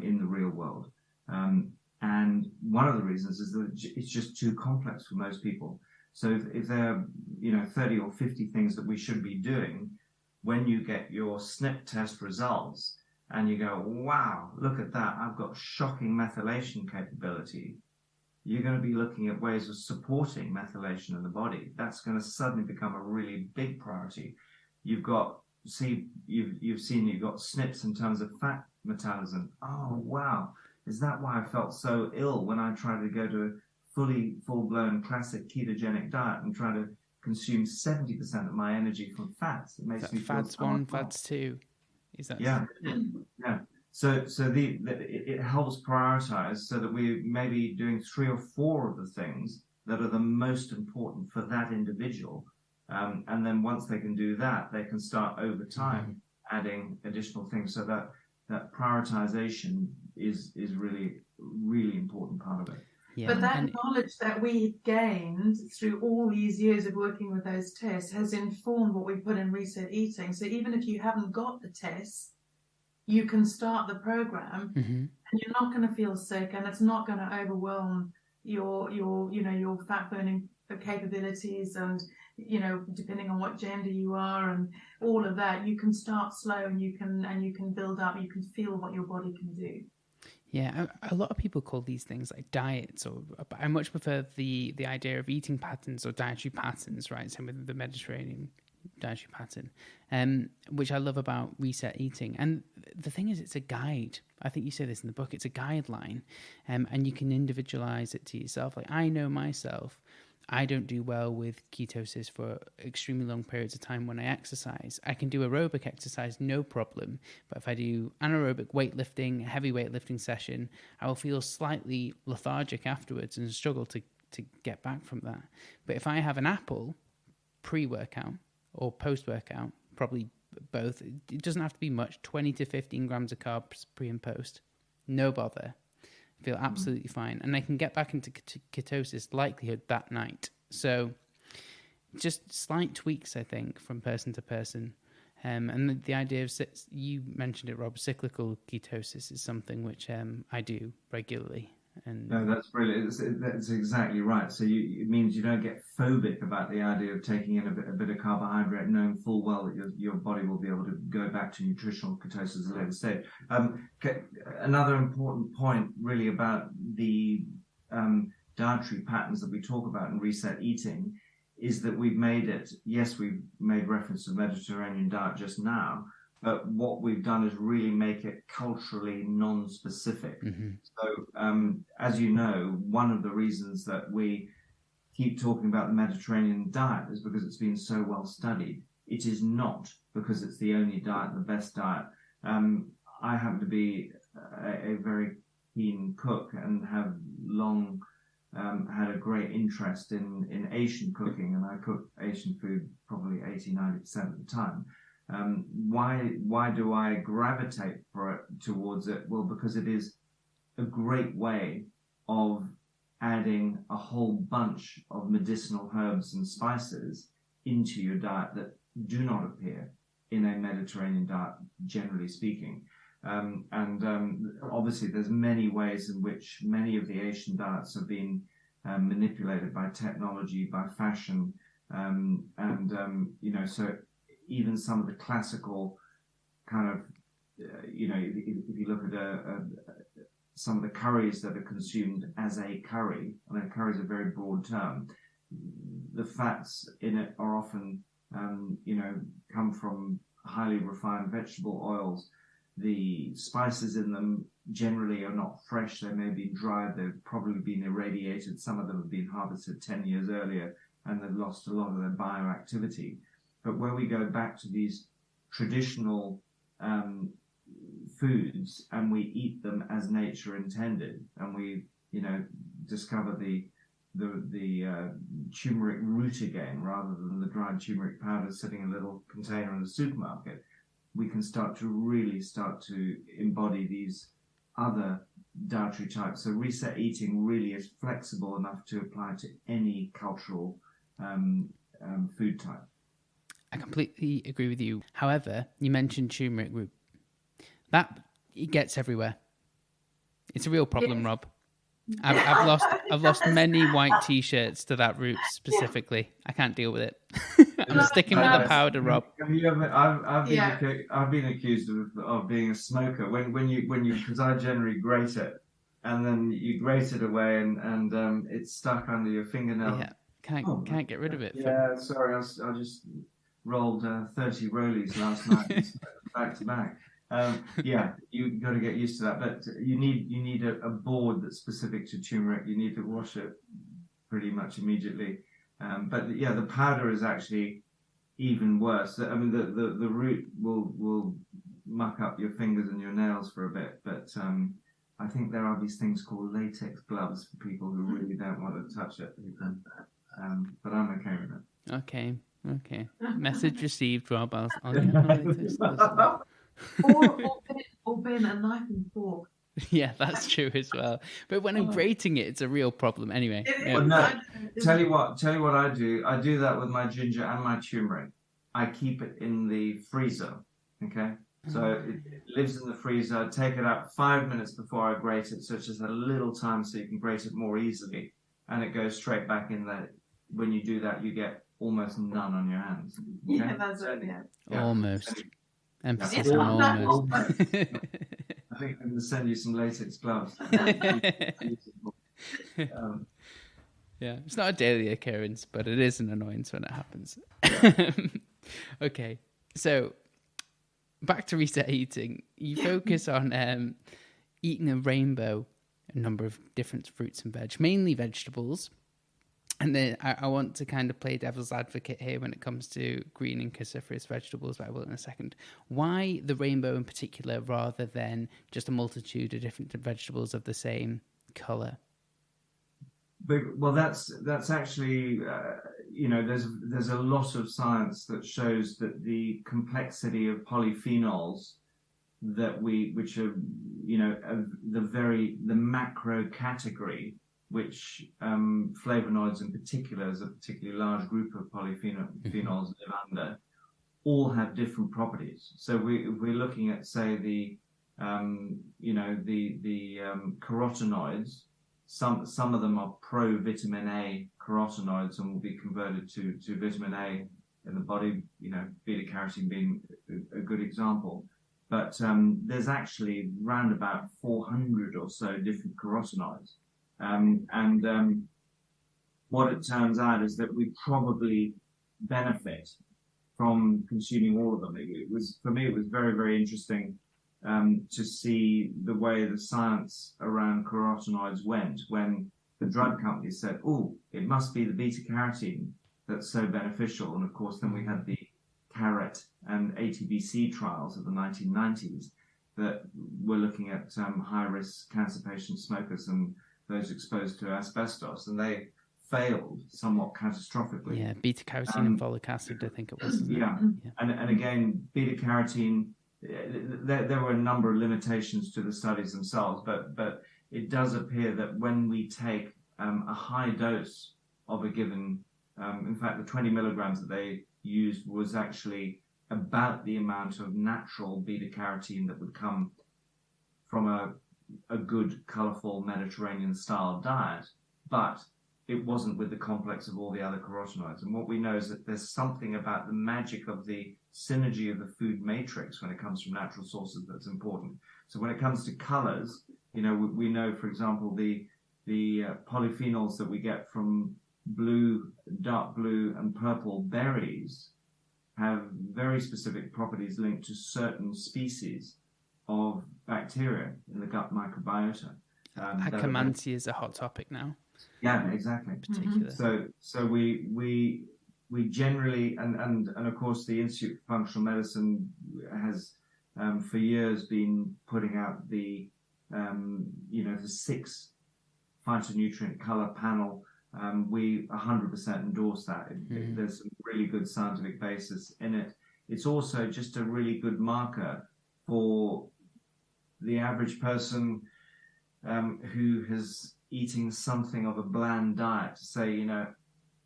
in the real world. And one of the reasons is that it's just too complex for most people. So if there are 30 or 50 things that we should be doing, when you get your SNP test results and you go, wow, look at that, I've got shocking methylation capability, you're going to be looking at ways of supporting methylation in the body. That's going to suddenly become a really big priority. You've got you've got SNPs in terms of fat metabolism. Oh wow, is that why I felt so ill when I tried to go to a full-blown classic ketogenic diet and try to consume 70% of my energy from fats? It makes me feel fats 1, fats 2. Is that? Yeah. So it helps prioritize so that we may be doing 3 or 4 of the things that are the most important for that individual. And then once they can do that, they can start over time adding additional things. So that prioritization is really, really important part of it. Yeah. But that knowledge that we gained through all these years of working with those tests has informed what we put in Reset Eating. So even if you haven't got the tests, you can start the program and you're not going to feel sick, and it's not going to overwhelm your fat burning capabilities, and depending on what gender you are and all of that, you can start slow and you can build up, you can feel what your body can do. Yeah, a lot of people call these things like diets, but I much prefer the idea of eating patterns or dietary patterns, right? Same with the Mediterranean dietary pattern, which I love about Reset Eating. And the thing is, it's a guide. I think you say this in the book. It's a guideline, and you can individualize it to yourself. Like, I know myself, I don't do well with ketosis for extremely long periods of time when I exercise. I can do aerobic exercise, no problem. But if I do anaerobic weightlifting, heavy weightlifting session, I will feel slightly lethargic afterwards and struggle to get back from that. But if I have an apple pre-workout or post-workout, probably both, it doesn't have to be much, 20 to 15 grams of carbs pre and post, no bother. I feel absolutely fine. And I can get back into ketosis likelihood that night. So just slight tweaks, I think, from person to person. And the idea of, you mentioned it, Rob, cyclical ketosis is something which I do regularly. And no, that's brilliant. That's exactly right. So it means you don't get phobic about the idea of taking in a bit of carbohydrate, knowing full well that your body will be able to go back to nutritional ketosis at a later stage. Another important point really about the dietary patterns that we talk about in Reset Eating is that we've made reference to the Mediterranean diet just now, but what we've done is really make it culturally non-specific. So, as you know, one of the reasons that we keep talking about the Mediterranean diet is because it's been so well studied. It is not because it's the only diet, the best diet. I happen to be a very keen cook and have long had a great interest in Asian cooking, and I cook Asian food probably 80-90% of the time. Why do I gravitate towards it? Well, because it is a great way of adding a whole bunch of medicinal herbs and spices into your diet that do not appear in a Mediterranean diet, generally speaking. Obviously, there's many ways in which many of the Asian diets have been manipulated by technology, by fashion, So even some of the classical kind of, if you look at some of the curries that are consumed as a curry, I mean, curry is a very broad term. The fats in it are often, come from highly refined vegetable oils. The spices in them generally are not fresh. They may be dried. They've probably been irradiated. Some of them have been harvested 10 years earlier, and they've lost a lot of their bioactivity. But when we go back to these traditional foods and we eat them as nature intended, and we, discover the turmeric root again, rather than the dried turmeric powder sitting in a little container in the supermarket, we can start to embody these other dietary types. So reset eating really is flexible enough to apply to any cultural food type. I completely agree with you. However, you mentioned turmeric root. That it gets everywhere. It's a real problem, Rob. I've lost many white T-shirts to that root specifically. I can't deal with it. I'm sticking with the powder, Rob. I've been accused of being a smoker when you because I generally grate it, and then you grate it away and it's stuck under your fingernail. Yeah, can't get rid of it. Yeah, sorry, I just rolled 30 rollies last night back to back. You've got to get used to that. But you need a board that's specific to turmeric. You need to wash it pretty much immediately. But the powder is actually even worse. I mean, the root will muck up your fingers and your nails for a bit. But I think there are these things called latex gloves for people who really don't want to touch it. But I'm okay with it. Okay. Message received, Rob. I'll get my latex gloves. or bin a knife and fork. Yeah, that's true as well. But when I'm grating it, it's a real problem. Anyway. Tell you what I do. I do that with my ginger and my turmeric. I keep it in the freezer. Okay, so it lives in the freezer. I take it out 5 minutes before I grate it, so it's just a little time so you can grate it more easily, and it goes straight back in there. When you do that, you get almost none on your hands. Okay? Yeah, that's right. Yeah. Almost. Emphasis on almost. I think I'm going to send you some latex gloves. It's not a daily occurrence, but it is an annoyance when it happens. Okay, so back to reset eating. You focus on eating a number of different fruits and veg, mainly vegetables. And then I want to kind of play devil's advocate here when it comes to green and cruciferous vegetables, but I will in a second. Why the rainbow in particular rather than just a multitude of different vegetables of the same colour? Well, that's actually, there's a lot of science that shows that the complexity of polyphenols which are, the macro category, which flavonoids in particular is a particularly large group of polyphenols live under, all have different properties. So if we're looking at, say, the carotenoids, some of them are pro-vitamin A carotenoids and will be converted to vitamin A in the body, beta carotene being a good example. But there's actually round about 400 or so different carotenoids. What it turns out is that we probably benefit from consuming all of them. For me, it was very, very interesting to see the way the science around carotenoids went when the drug companies said, it must be the beta carotene that's so beneficial. And of course, then we had the carrot and ATBC trials of the 1990s that were looking at high-risk cancer patient smokers and those exposed to asbestos, and they failed somewhat catastrophically. Yeah, beta carotene and folic acid, I think it was. Yeah. And again, beta carotene, there were a number of limitations to the studies themselves, but it does appear that when we take a high dose of a given, in fact, the 20 milligrams that they used was actually about the amount of natural beta carotene that would come from a good, colourful Mediterranean-style diet. But it wasn't with the complex of all the other carotenoids. And what we know is that there's something about the magic of the synergy of the food matrix when it comes from natural sources that's important. So when it comes to colors, you know, we know, for example, the polyphenols that we get from blue, dark blue, and purple berries have very specific properties linked to certain species of bacteria in the gut microbiota. Akkermansia is a hot topic now. Yeah, exactly. Particular. So we generally, and of course the Institute for Functional Medicine has for years been putting out the the 6 phytonutrient color panel. We 100% endorse that. There's some really good scientific basis in it. It's also just a really good marker for the average person who is eating something of a bland diet to say, you know,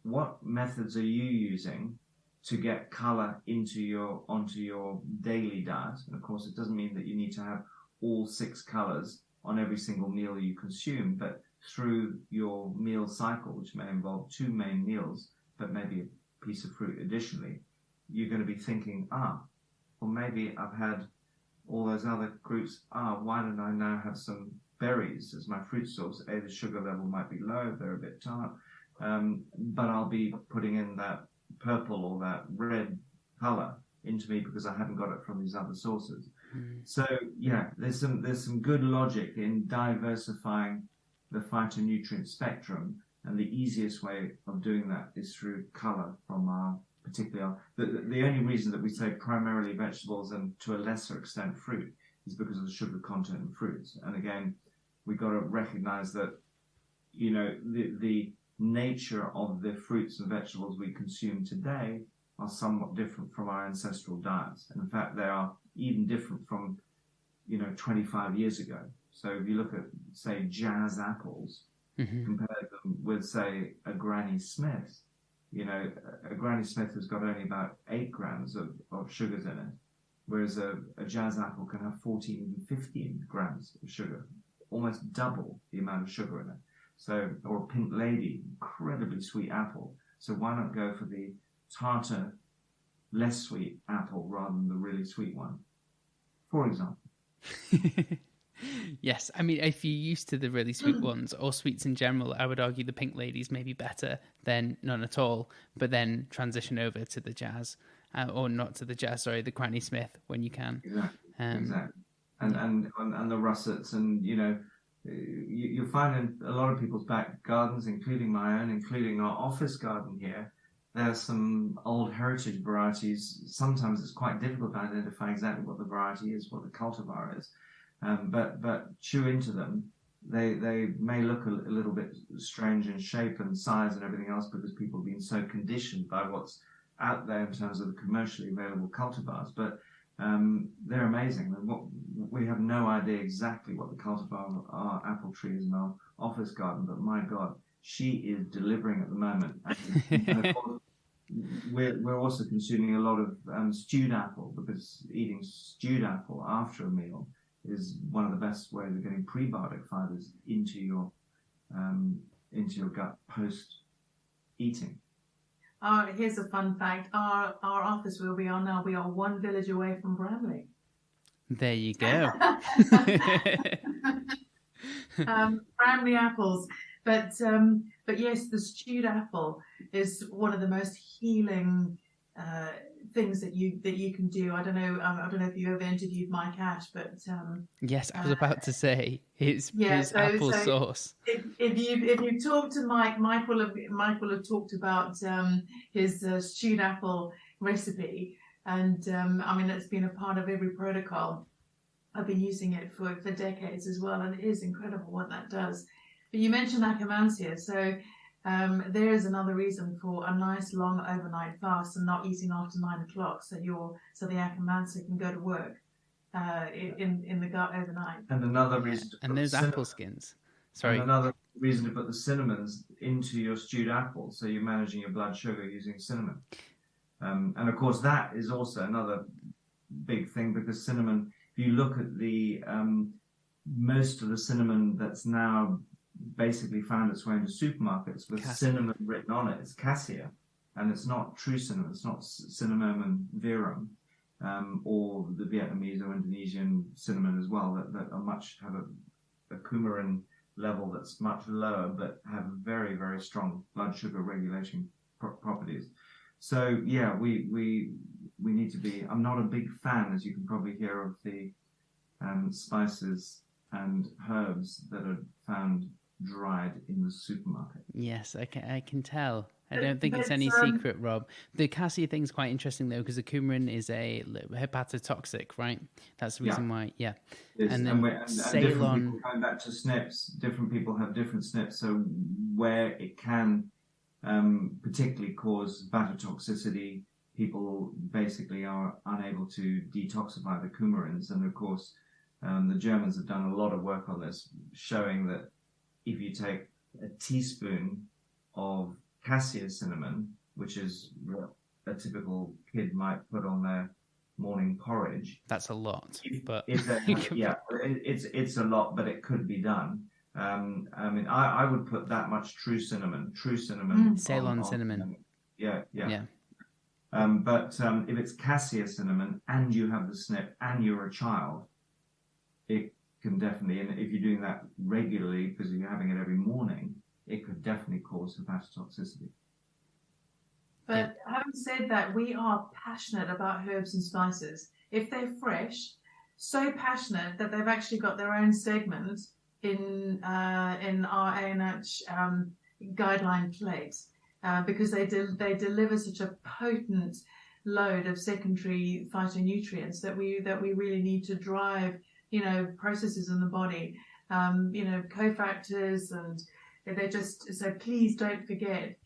what methods are you using to get color onto your daily diet? And of course, it doesn't mean that you need to have all 6 colors on every single meal you consume, but through your meal cycle, which may involve 2 main meals, but maybe a piece of fruit additionally, you're going to be thinking, well, maybe I've had all those other groups. Why don't I now have some berries as my fruit source? The sugar level might be low, they're a bit tart, but I'll be putting in that purple or that red color into me because I haven't got it from these other sources. So yeah, there's some good logic in diversifying the phytonutrient spectrum, and the easiest way of doing that is through color from our particularly the only reason that we say primarily vegetables and to a lesser extent fruit is because of the sugar content in fruits. And again, we got to recognize that, you know, the nature of the fruits and vegetables we consume today are somewhat different from our ancestral diets. And in fact, they are even different from, 25 years ago. So if you look at, say, Jazz apples, compare them with, say, a Granny Smith, a Granny Smith has got only about 8 grams of sugars in it, whereas a Jazz apple can have 14, 15 grams of sugar, almost double the amount of sugar in it. So, or a Pink Lady, incredibly sweet apple. So why not go for the tartar, less sweet apple rather than the really sweet one, for example? Yes, I mean, if you're used to the really sweet ones, or sweets in general, I would argue the Pink Ladies may be better than none at all, but then transition over to the Jazz, or not to the Jazz, sorry, the Granny Smith when you can. Exactly. And the russets, and, you'll find in a lot of people's back gardens, including my own, including our office garden here, there are some old heritage varieties. Sometimes it's quite difficult to identify exactly what the variety is, what the cultivar is. But chew into them, they may look a little bit strange in shape and size and everything else because people have been so conditioned by what's out there in terms of the commercially available cultivars. But they're amazing. We have no idea exactly what the cultivar of our apple tree is in our office garden, but my God, she is delivering at the moment. And of course, we're also consuming a lot of stewed apple, because eating stewed apple after a meal is one of the best ways of getting prebiotic fibers into your gut post eating. Here's a fun fact. Our office where we are now, we are 1 village away from Bramley. There you go. Bramley apples. But yes, the stewed apple is one of the most healing things that you can do. I don't know if you ever interviewed Mike Ash, but yes, I was about to say his apple sauce. If you talk to Mike will have talked about his stewed apple recipe, and I mean, it's been a part of every protocol. I've been using it for decades as well, and it is incredible what that does. But you mentioned Akkermansia, so there is another reason for a nice long overnight fast and not eating after 9 o'clock, so the Akkermansia can go to work in the gut overnight. And another reason to and those apple skins. Sorry. And another reason to put the cinnamons into your stewed apple, so you're managing your blood sugar using cinnamon. And of course, that is also another big thing, because cinnamon, if you look at the most of the cinnamon that's now basically found its way into supermarkets with Cassia. cinnamon written on it. It's cassia, and it's not true cinnamon. It's not cinnamomum verum, or the Vietnamese or Indonesian cinnamon as well, that are have a coumarin level that's much lower, but have very, very strong blood sugar regulation properties. So yeah, we need to be. I'm not a big fan, as you can probably hear, of the spices and herbs that are found dried in the supermarket. Yes, I can tell. I don't think it's any secret, Rob. The cassia thing's quite interesting, though, because the coumarin is a hepatotoxic, right? That's the reason why, yeah. And then different people, going back to SNPs, different people have different SNPs, so where it can particularly cause hepatotoxicity, people basically are unable to detoxify the coumarins. And of course, the Germans have done a lot of work on this, showing that if you take a teaspoon of cassia cinnamon, which is what a typical kid might put on their morning porridge. That's a lot, but it's a lot, but it could be done. I mean, I would put that much true cinnamon, Ceylon cinnamon. Yeah. But if it's cassia cinnamon and you have the SNP and you're a child, it can definitely, and if you're doing that regularly because you're having it every morning, it could definitely cause hepatotoxicity. But having said that, we are passionate about herbs and spices. If they're fresh, so passionate that they've actually got their own segment in our ANH guideline plates, because they deliver such a potent load of secondary phytonutrients that we really need to drive, processes in the body, cofactors, and they're just, so please don't forget,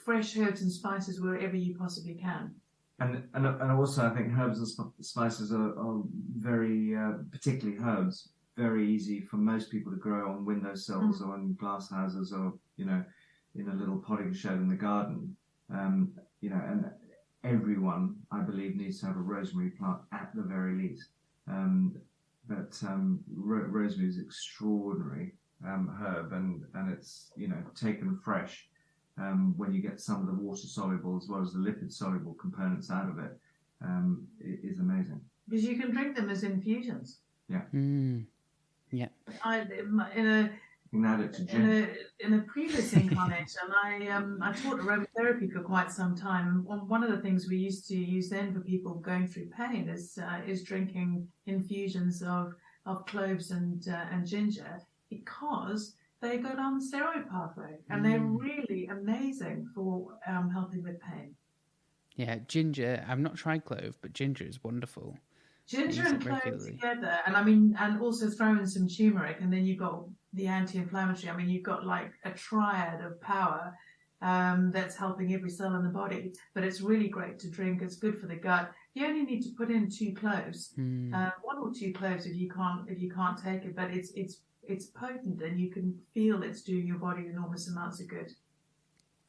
fresh herbs and spices wherever you possibly can. And also I think herbs and spices are very, particularly herbs, very easy for most people to grow on windowsills or in glass houses or, in a little potting shed in the garden. And everyone, I believe, needs to have a rosemary plant at the very least. But rosemary is extraordinary herb, and it's taken fresh. When you get some of the water soluble as well as the lipid soluble components out of it, it is amazing. Because you can drink them as infusions. Yeah. Yeah. In a previous incarnation, I taught aromatherapy for quite some time. One of the things we used to use then for people going through pain is drinking infusions of cloves and ginger, because they go down the steroid pathway, and they're really amazing for helping with pain. Yeah, ginger. I've not tried clove, but ginger is wonderful. Ginger and clove together, and also throw in some turmeric, and then you've got the anti-inflammatory. I mean, you've got like a triad of power that's helping every cell in the body. But it's really great to drink. It's good for the gut. You only need to put in 2 cloves, 1 or 2 cloves if you can't take it. But it's potent, and you can feel it's doing your body enormous amounts of good.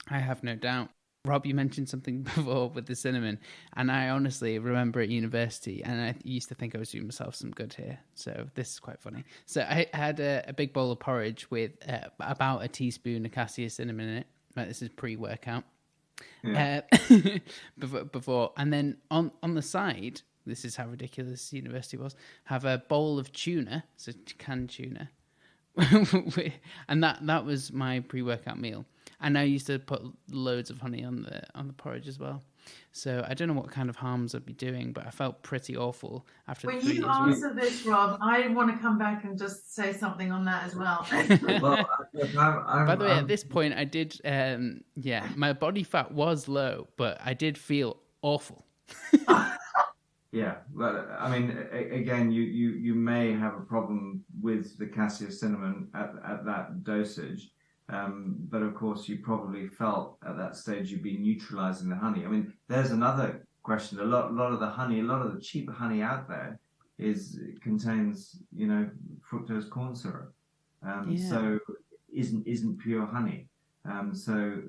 I have no doubt. Rob, you mentioned something before with the cinnamon, and I honestly remember at university, and I used to think I was doing myself some good here, so this is quite funny. So I had a big bowl of porridge with about a teaspoon of cassia cinnamon in it. Right, this is pre-workout. Yeah. Before, and then on the side, this is how ridiculous university was, have a bowl of tuna, so canned tuna, and that was my pre-workout meal. And I used to put loads of honey on the porridge as well. So I don't know what kind of harms I'd be doing, but I felt pretty awful after. When you answer this, Rob, I want to come back and just say something on that as well. By the way, at this point, I did. My body fat was low, but I did feel awful. Yeah, well, I mean, again, you may have a problem with the cassia cinnamon at that dosage. But of course, you probably felt at that stage you'd be neutralizing the honey. I mean, there's another question. A lot of the honey, a lot of the cheap honey out there contains, fructose corn syrup. So isn't pure honey. So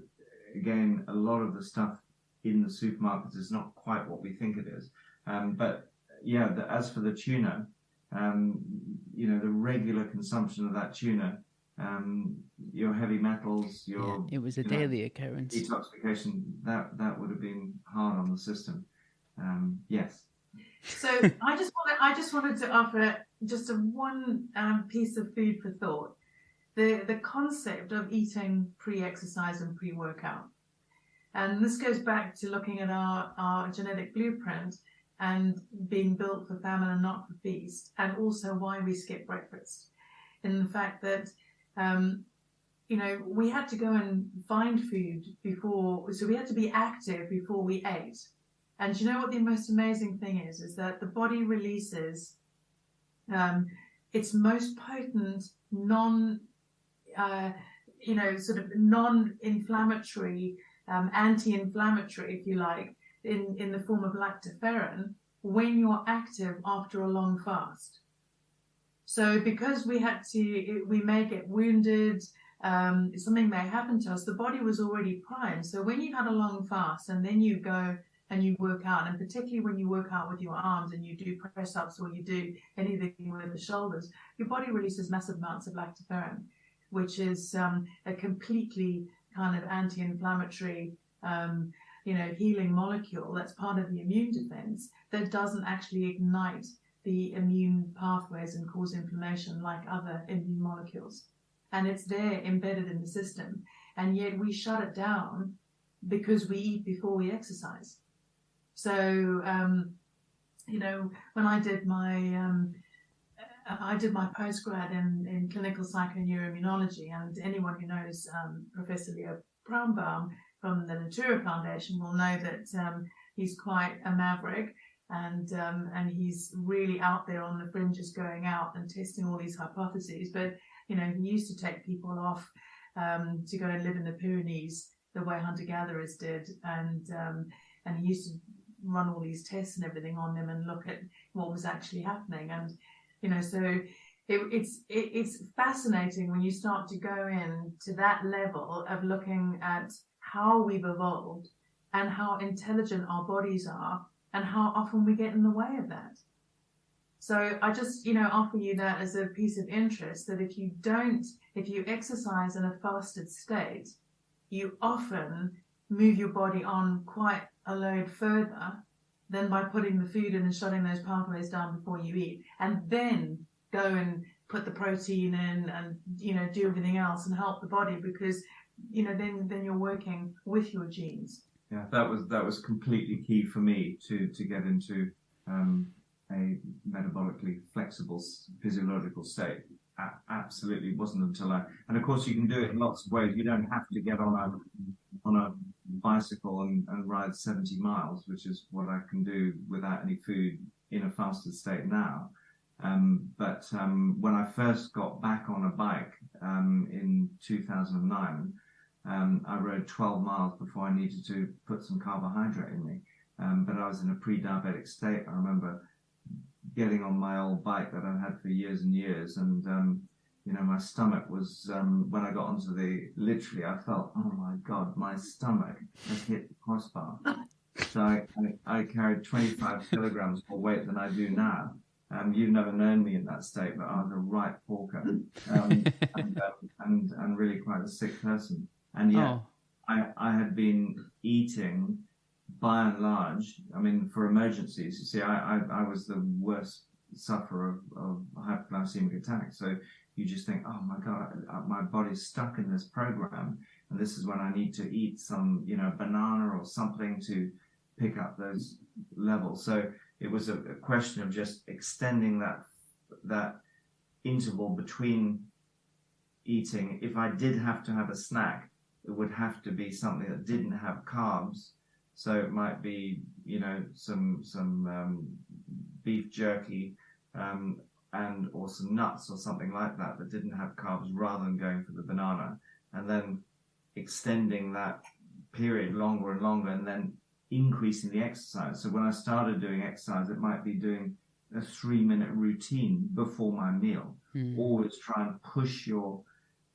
again, a lot of the stuff in the supermarkets is not quite what we think it is. But yeah, as for the tuna, the regular consumption of that tuna your heavy metals, your it was a daily occurrence. Detoxification, that would have been hard on the system. Yes. So I just wanted to offer just one piece of food for thought. The concept of eating pre-exercise and pre-workout. And this goes back to looking at our genetic blueprint and being built for famine and not for feast, and also why we skip breakfast. In the fact that, we had to go and find food before, so we had to be active before we ate. And you know what the most amazing thing is that the body releases its most potent non-inflammatory, anti-inflammatory, if you like, in the form of lactoferrin when you're active after a long fast. So because we may get wounded, something may happen to us, the body was already primed. So when you had a long fast and then you go and you work out, and particularly when you work out with your arms and you do press-ups or you do anything with the shoulders, your body releases massive amounts of lactoferrin, which is a completely kind of anti-inflammatory, healing molecule that's part of the immune defense that doesn't actually ignite the immune pathways and cause inflammation like other immune molecules. And it's there embedded in the system. And yet we shut it down because we eat before we exercise. So, when I did my postgrad in clinical psychoneuroimmunology, and anyone who knows Professor Leo Braunbaum from the Natura Foundation will know that he's quite a maverick, and he's really out there on the fringes, going out and testing all these hypotheses. But he used to take people off to go and live in the Pyrenees the way hunter-gatherers did, and he used to run all these tests and everything on them and look at what was actually happening. And so it's fascinating when you start to go in to that level of looking at how we've evolved and how intelligent our bodies are and how often we get in the way of that. So I just, offer you that as a piece of interest, that if you exercise in a fasted state, you often move your body on quite a load further than by putting the food in and shutting those pathways down before you eat, and then go and put the protein in and, do everything else and help the body, because, then you're working with your genes. Yeah, that was completely key for me to get into a metabolically flexible physiological state. Absolutely wasn't until and of course you can do it in lots of ways. You don't have to get on a bicycle and ride 70 miles, which is what I can do without any food in a fasted state now. But when I first got back on a bike in 2009, I rode 12 miles before I needed to put some carbohydrate in me. But I was in a pre-diabetic state. I remember getting on my old bike that I've had for years and years, and my stomach was when I got onto literally I felt, oh my god, my stomach has hit the crossbar. So I carried 25 kilograms more weight than I do now. You've never known me in that state, but I was a right porker, and really quite a sick person. And yet I had been eating, by and large, for emergencies. You see, I was the worst sufferer of hypoglycemic attacks. So you just think, oh my God, my body's stuck in this program, and this is when I need to eat some, banana or something to pick up those levels. So it was a question of just extending that interval between eating. If I did have to have a snack, it would have to be something that didn't have carbs. So it might be, some beef jerky, and or some nuts or something like that didn't have carbs, rather than going for the banana, and then extending that period longer and longer, and then increasing the exercise. So when I started doing exercise, it might be doing a 3-minute routine before my meal. Always try and push your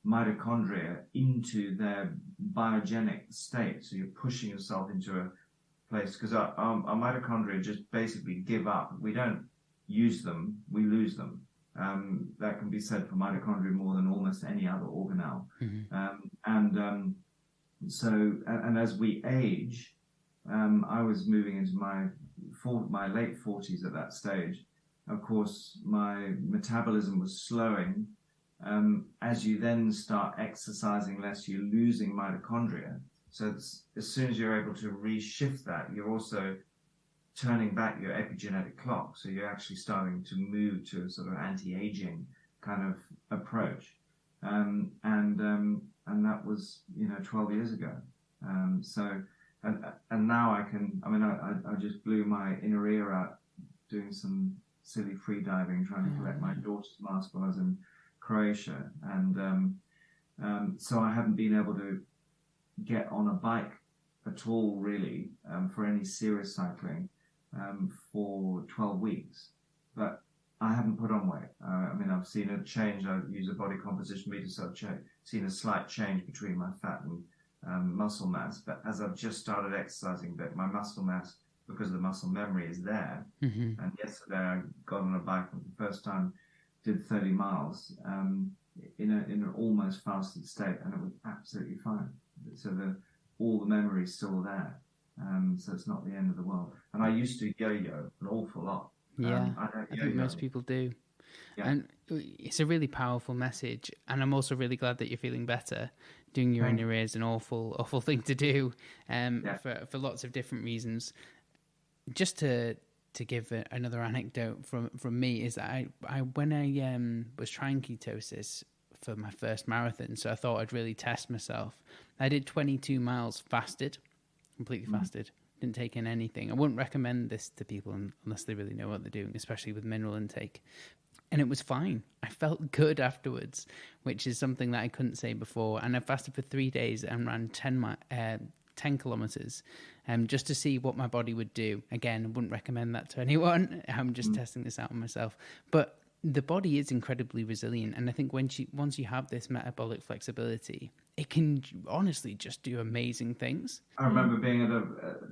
mitochondria into their biogenic state. So you're pushing yourself into a place, because our mitochondria just basically give up. We don't use them, we lose them. That can be said for mitochondria more than almost any other organelle. And as we age, I was moving into my late 40s at that stage. Of course, my metabolism was slowing. As you then start exercising less, you're losing mitochondria. So as soon as you're able to reshift that, you're also turning back your epigenetic clock. So you're actually starting to move to a sort of anti-aging kind of approach. And that was, 12 years ago. And now I just blew my inner ear out doing some silly free diving, trying to collect my daughter's mask while I was in Croatia. And so I haven't been able to get on a bike at all, really, for any serious cycling for 12 weeks. But I haven't put on weight. I've seen a change. I use a body composition meter, so I've seen a slight change between my fat and muscle mass. But as I've just started exercising a bit, my muscle mass, because of the muscle memory, is there. And yesterday I got on a bike for the first time, did 30 miles in an almost fasted state, and it was absolutely fine. So all the memory is still there. So it's not the end of the world. And I used to yo-yo an awful lot. I think most people do. Yeah. And it's a really powerful message. And I'm also really glad that you're feeling better. Doing your inner ear is an awful thing to do for lots of different reasons. Just to give another anecdote from me is that I when I was trying ketosis for my first marathon, so I thought I'd really test myself. I did 22 miles fasted, completely fasted. Didn't take in anything. I wouldn't recommend this to people unless they really know what they're doing, especially with mineral intake. And it was fine. I felt good afterwards, which is something that I couldn't say before. And I fasted for 3 days and ran 10 kilometers just to see what my body would do. Again, I wouldn't recommend that to anyone. I'm just testing this out on myself. But the body is incredibly resilient. And I think once you have this metabolic flexibility, it can honestly just do amazing things. I remember being at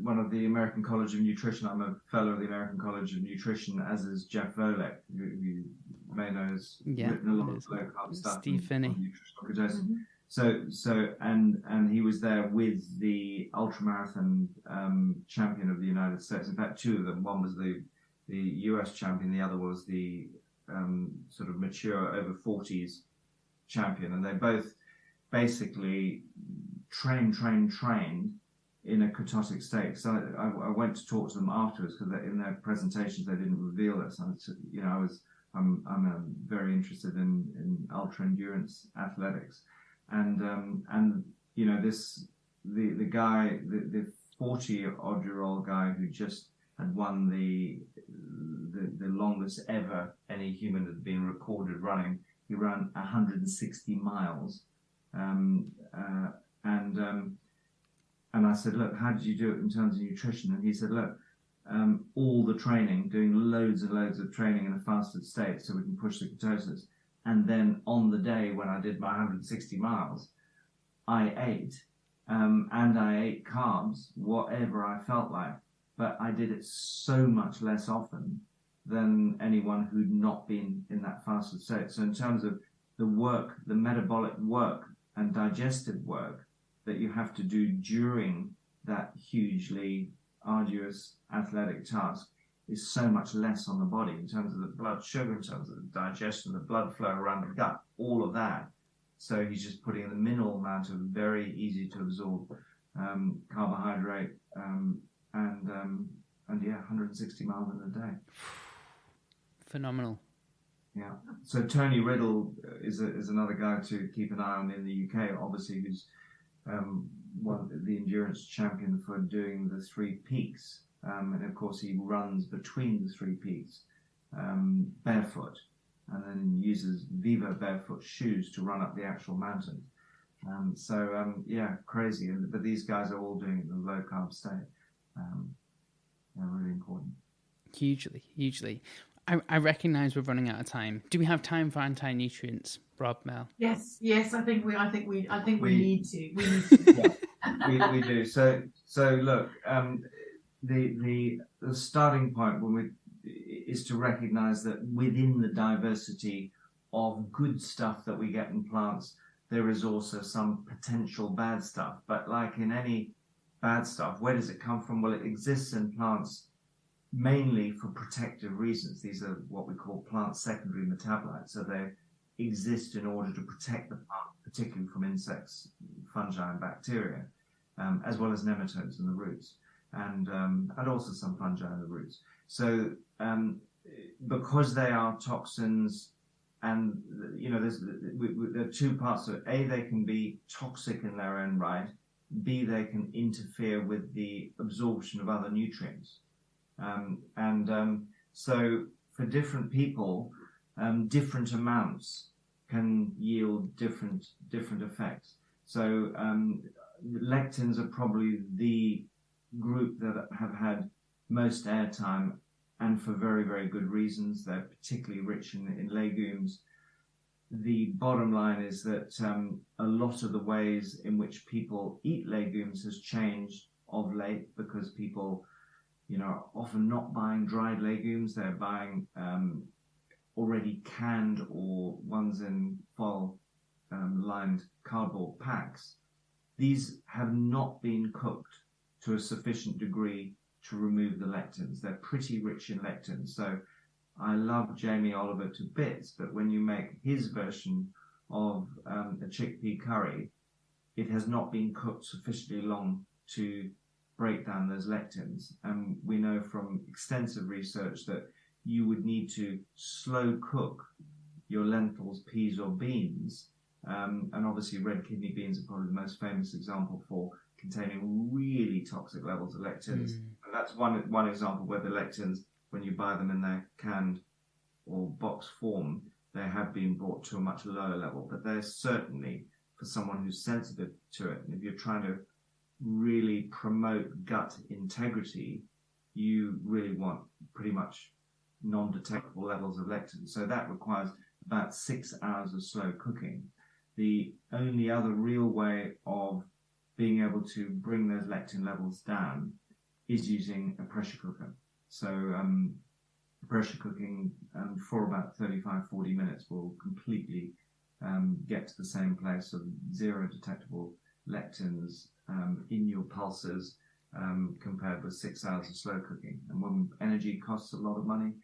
one of the American College of Nutrition. I'm a fellow of the American College of Nutrition, as is Jeff Volek, who you may know has written a lot of low carb stuff. Steve Finney. So he was there with the ultramarathon champion of the United States. In fact, two of them. One was the US champion. The other was the sort of mature over 40s champion. And they both basically trained in a ketotic state. So I went to talk to them afterwards because in their presentations they didn't reveal this. I'm very interested in ultra endurance athletics. And the guy, the 40-odd-year-old guy who just had won the longest ever any human had been recorded running. He ran 160 miles, and I said, look, how did you do it in terms of nutrition? And he said, look, all the training, doing loads and loads of training in a fasted state so we can push the ketosis. And then on the day when I did my 160 miles, I ate, and I ate carbs, whatever I felt like, but I did it so much less often than anyone who'd not been in that fasted state. So in terms of the work, the metabolic work and digestive work that you have to do during that hugely arduous athletic task is so much less on the body in terms of the blood sugar, in terms of the digestion, the blood flow around the gut, all of that. So he's just putting in the minimal amount of very easy to absorb carbohydrate and 160 miles in a day. Phenomenal. Yeah. So Tony Riddle is another guy to keep an eye on in the UK, obviously, who's the endurance champion for doing the 3 peaks. And of course, he runs between the 3 peaks barefoot, and then uses Viva barefoot shoes to run up the actual mountain. Crazy. But these guys are all doing it in a low carb state. They're really important. Hugely. I recognise we're running out of time. Do we have time for anti-nutrients, Rob, Mel? Yes. I think we need to. We do. So look, the starting point is to recognize that within the diversity of good stuff that we get in plants, there is also some potential bad stuff. But like in any bad stuff, where does it come from? Well, it exists in plants mainly for protective reasons. These are what we call plant secondary metabolites. So they exist in order to protect the plant, particularly from insects, fungi and bacteria, as well as nematodes in the roots, and also some fungi in the roots. So because they are toxins, and there are two parts of it. A, they can be toxic in their own right. B, they can interfere with the absorption of other nutrients. So for different people, different amounts can yield different effects. So lectins are probably the group that have had most airtime, and for very, very good reasons. They're particularly rich in legumes. The bottom line is that a lot of the ways in which people eat legumes has changed of late, because people, are often not buying dried legumes. They're buying already canned or ones in foil lined cardboard packs. These have not been cooked to a sufficient degree to remove the lectins. They're pretty rich in lectins. So I love Jamie Oliver to bits, but when you make his version of a chickpea curry, it has not been cooked sufficiently long to break down those lectins. And we know from extensive research that you would need to slow cook your lentils, peas or beans. And obviously red kidney beans are probably the most famous example for containing really toxic levels of lectins. And that's one example where the lectins, when you buy them in their canned or box form, they have been brought to a much lower level. But they're certainly, for someone who's sensitive to it, and if you're trying to really promote gut integrity, you really want pretty much non-detectable levels of lectin. So that requires about 6 hours of slow cooking. The only other real way of being able to bring those lectin levels down is using a pressure cooker. So pressure cooking for about 35-40 minutes will completely get to the same place of zero detectable lectins in your pulses, compared with 6 hours of slow cooking. And when energy costs a lot of money,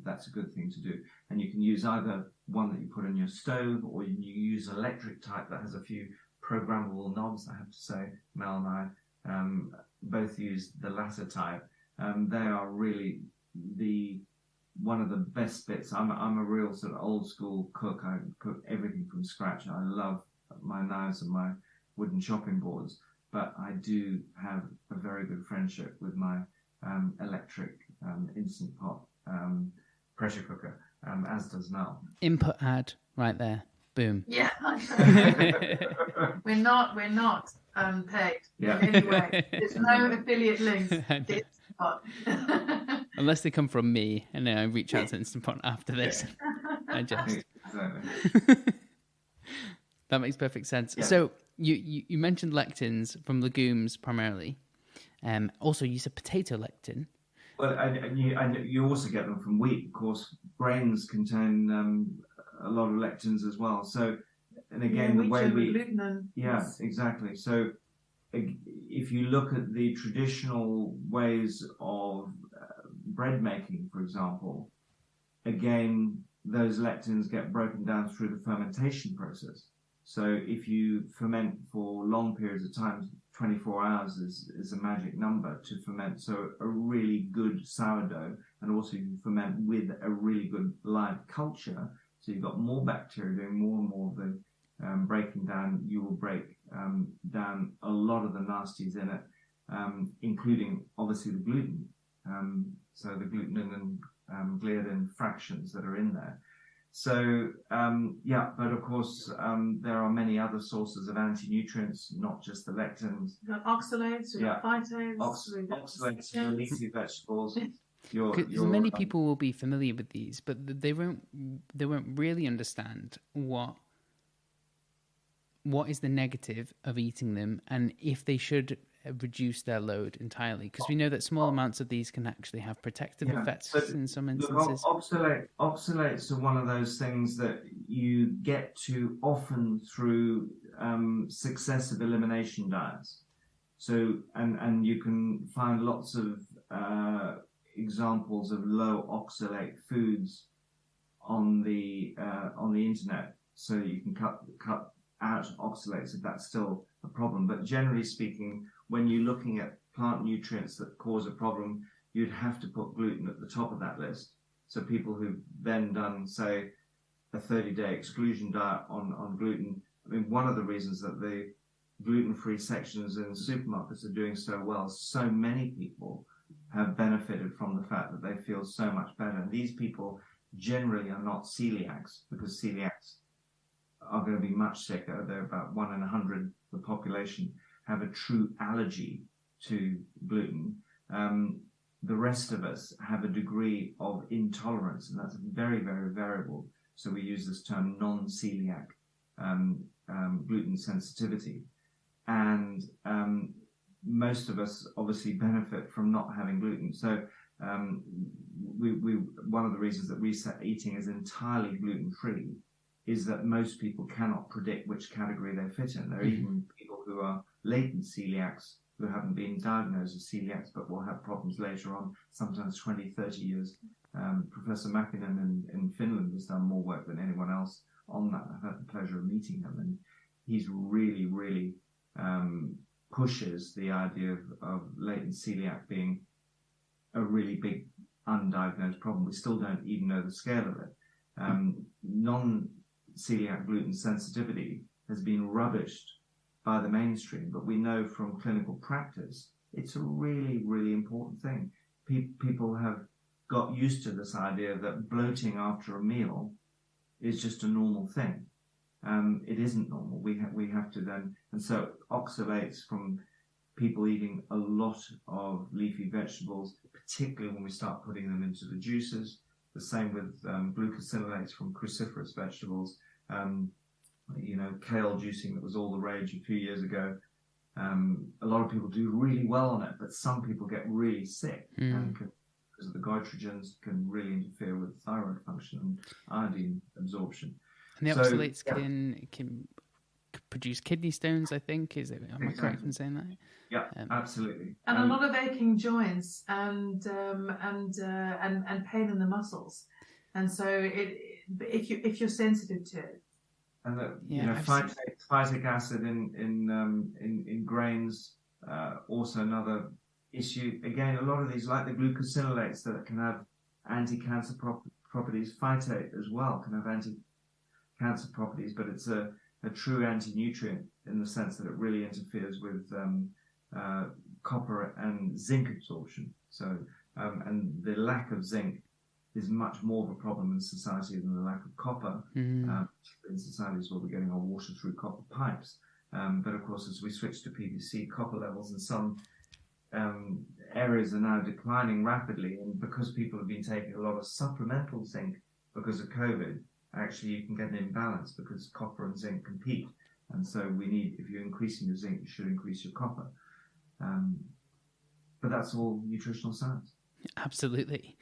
that's a good thing to do. And you can use either one that you put on your stove, or you use an electric type that has a few programmable knobs. I have to say, Mel and I both use the latter type. They are really one of the best bits. I'm a real sort of old school cook. I cook everything from scratch. I love my knives and my wooden chopping boards, but I do have a very good friendship with my electric instant pot pressure cooker, as does Mel. Input ad right there. Boom. Yeah, we're not paid in any way. There's no affiliate links. It's hot. Unless they come from me, and then I reach out to Instant Pot after this. I just. That makes perfect sense. Yeah. So you mentioned lectins from legumes primarily. Also, you said potato lectin. Well, you also get them from wheat. Of course, grains contain a lot of lectins as well. So, and again, the way we... gluten. Yeah, exactly. So if you look at the traditional ways of bread making, for example, again, those lectins get broken down through the fermentation process. So if you ferment for long periods of time, 24 hours is a magic number to ferment. So a really good sourdough, and also you ferment with a really good live culture. So you've got more bacteria doing more and more of the breaking down. You will break down a lot of the nasties in it, including obviously the gluten. So the gluten and gliadin fractions that are in there. So, but of course, there are many other sources of anti-nutrients, not just the lectins. We've got oxalates, we've got phytates. Oxalates, your leafy vegetables. Many people will be familiar with these, but they won't really understand what is the negative of eating them, and if they should reduce their load entirely? Because we know that small amounts of these can actually have protective effects in some instances. Oxalates are one of those things that you get to often through successive elimination diets. So, and you can find lots of examples of low oxalate foods on the internet. So you can cut out oxalates if that's still a problem. But generally speaking, when you're looking at plant nutrients that cause a problem, you'd have to put gluten at the top of that list. So people who've then done, say, a 30-day exclusion diet on gluten, I mean, one of the reasons that the gluten-free sections in supermarkets are doing so well, so many people have benefited from the fact that they feel so much better. And these people generally are not celiacs, because celiacs are going to be much sicker. They're about 1 in 100 of the population have a true allergy to gluten. The rest of us have a degree of intolerance, and that's very, very variable. So we use this term non-celiac gluten sensitivity. And most of us obviously benefit from not having gluten. So one of the reasons that Reset Eating is entirely gluten-free is that most people cannot predict which category they fit in. There are even people who are latent celiacs who haven't been diagnosed as celiacs but will have problems later on, sometimes 20, 30 years. Professor Mäkinen in Finland has done more work than anyone else on that. I've had the pleasure of meeting him, and he's really, really pushes the idea of latent celiac being a really big undiagnosed problem. We still don't even know the scale of it. Non-celiac gluten sensitivity has been rubbished by the mainstream, but we know from clinical practice it's a really, really important thing. People have got used to this idea that bloating after a meal is just a normal thing. It isn't normal. We have to then, and so oxalates from people eating a lot of leafy vegetables, particularly when we start putting them into the juices. The same with glucosinolates from cruciferous vegetables. Kale juicing that was all the rage a few years ago. A lot of people do really well on it, but some people get really sick and because of the goitrogens can really interfere with thyroid function and iodine absorption. And the oxalates can produce kidney stones, I think. Am I correct in saying that? Yeah, absolutely. And a lot of aching joints and pain in the muscles. And so if you're sensitive to it. And phytic acid in grains, also another issue. Again, a lot of these, like the glucosinolates, that can have anti-cancer properties. Phytate as well can have anti-cancer properties, but it's a true anti-nutrient in the sense that it really interferes with copper and zinc absorption. So, and the lack of zinc is much more of a problem in society than the lack of copper. In societies where we're getting our water through copper pipes. But of course, as we switch to PVC, copper levels in some areas are now declining rapidly. And because people have been taking a lot of supplemental zinc because of COVID, actually you can get an imbalance because copper and zinc compete. And so if you're increasing your zinc, you should increase your copper. But that's all nutritional science. Absolutely.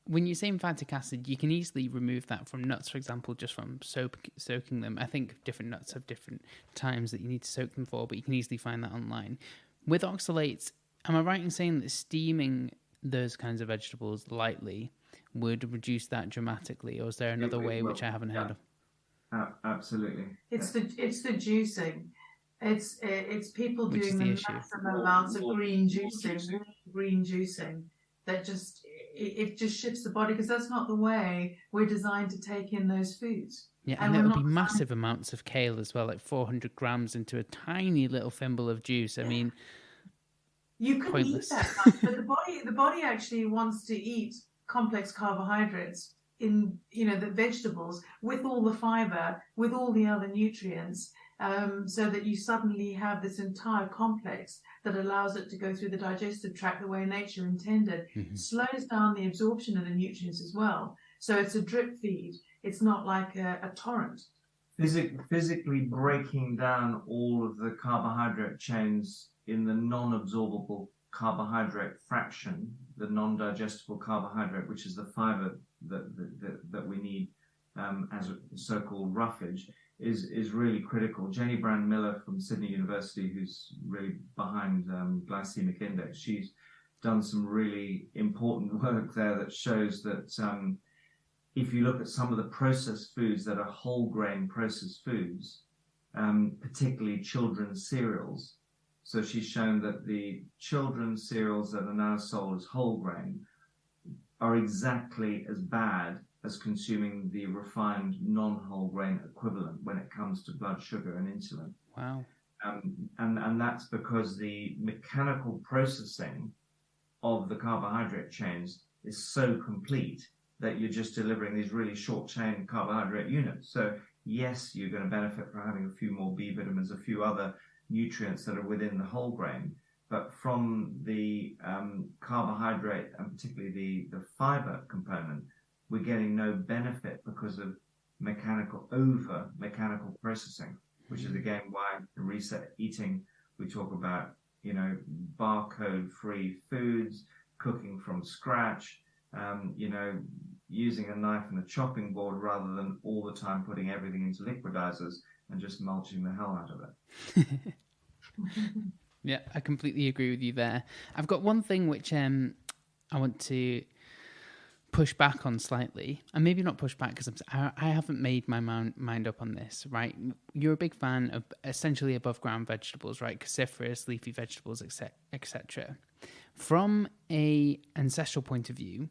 When you're saying phytic acid, you can easily remove that from nuts, for example, just from soaking them. I think different nuts have different times that you need to soak them for, but you can easily find that online. With oxalates, am I right in saying that steaming those kinds of vegetables lightly would reduce that dramatically, or is there another way which I haven't heard of? Absolutely. It's the juicing. It's people Which doing the massive amounts of green juicing that just it just shifts the body, because that's not the way we're designed to take in those foods. Yeah, and there would be massive amounts of kale as well, like 400 grams into a tiny little thimble of juice. I mean, you can pointless. eat that much, but the body actually wants to eat complex carbohydrates in the vegetables with all the fiber, with all the other nutrients, so that you suddenly have this entire complex that allows it to go through the digestive tract the way nature intended. Slows down the absorption of the nutrients as well. So it's a drip feed. It's not like a torrent. Physically breaking down all of the carbohydrate chains in the non-absorbable carbohydrate fraction, the non-digestible carbohydrate, which is the fiber that we need as a so-called roughage, is really critical. Jenny Brand Miller from Sydney University, who's really behind glycemic index, she's done some really important work there that shows that if you look at some of the processed foods that are whole grain processed foods, particularly children's cereals. So she's shown that the children's cereals that are now sold as whole grain are exactly as bad as consuming the refined non-whole grain equivalent when it comes to blood sugar and insulin. Wow. And that's because the mechanical processing of the carbohydrate chains is so complete that you're just delivering these really short chain carbohydrate units. So yes, you're going to benefit from having a few more B vitamins, a few other nutrients that are within the whole grain, but from the carbohydrate and particularly the fiber component, we're getting no benefit because of mechanical processing, which is again why in Reset Eating we talk about, barcode free foods, cooking from scratch, using a knife and a chopping board rather than all the time putting everything into liquidizers and just mulching the hell out of it. Yeah, I completely agree with you there. I've got one thing which I want to push back on slightly, and maybe not push back because I haven't made my mind up on this, right? You're a big fan of essentially above ground vegetables, right? Cruciferous, leafy vegetables, etc. From a ancestral point of view,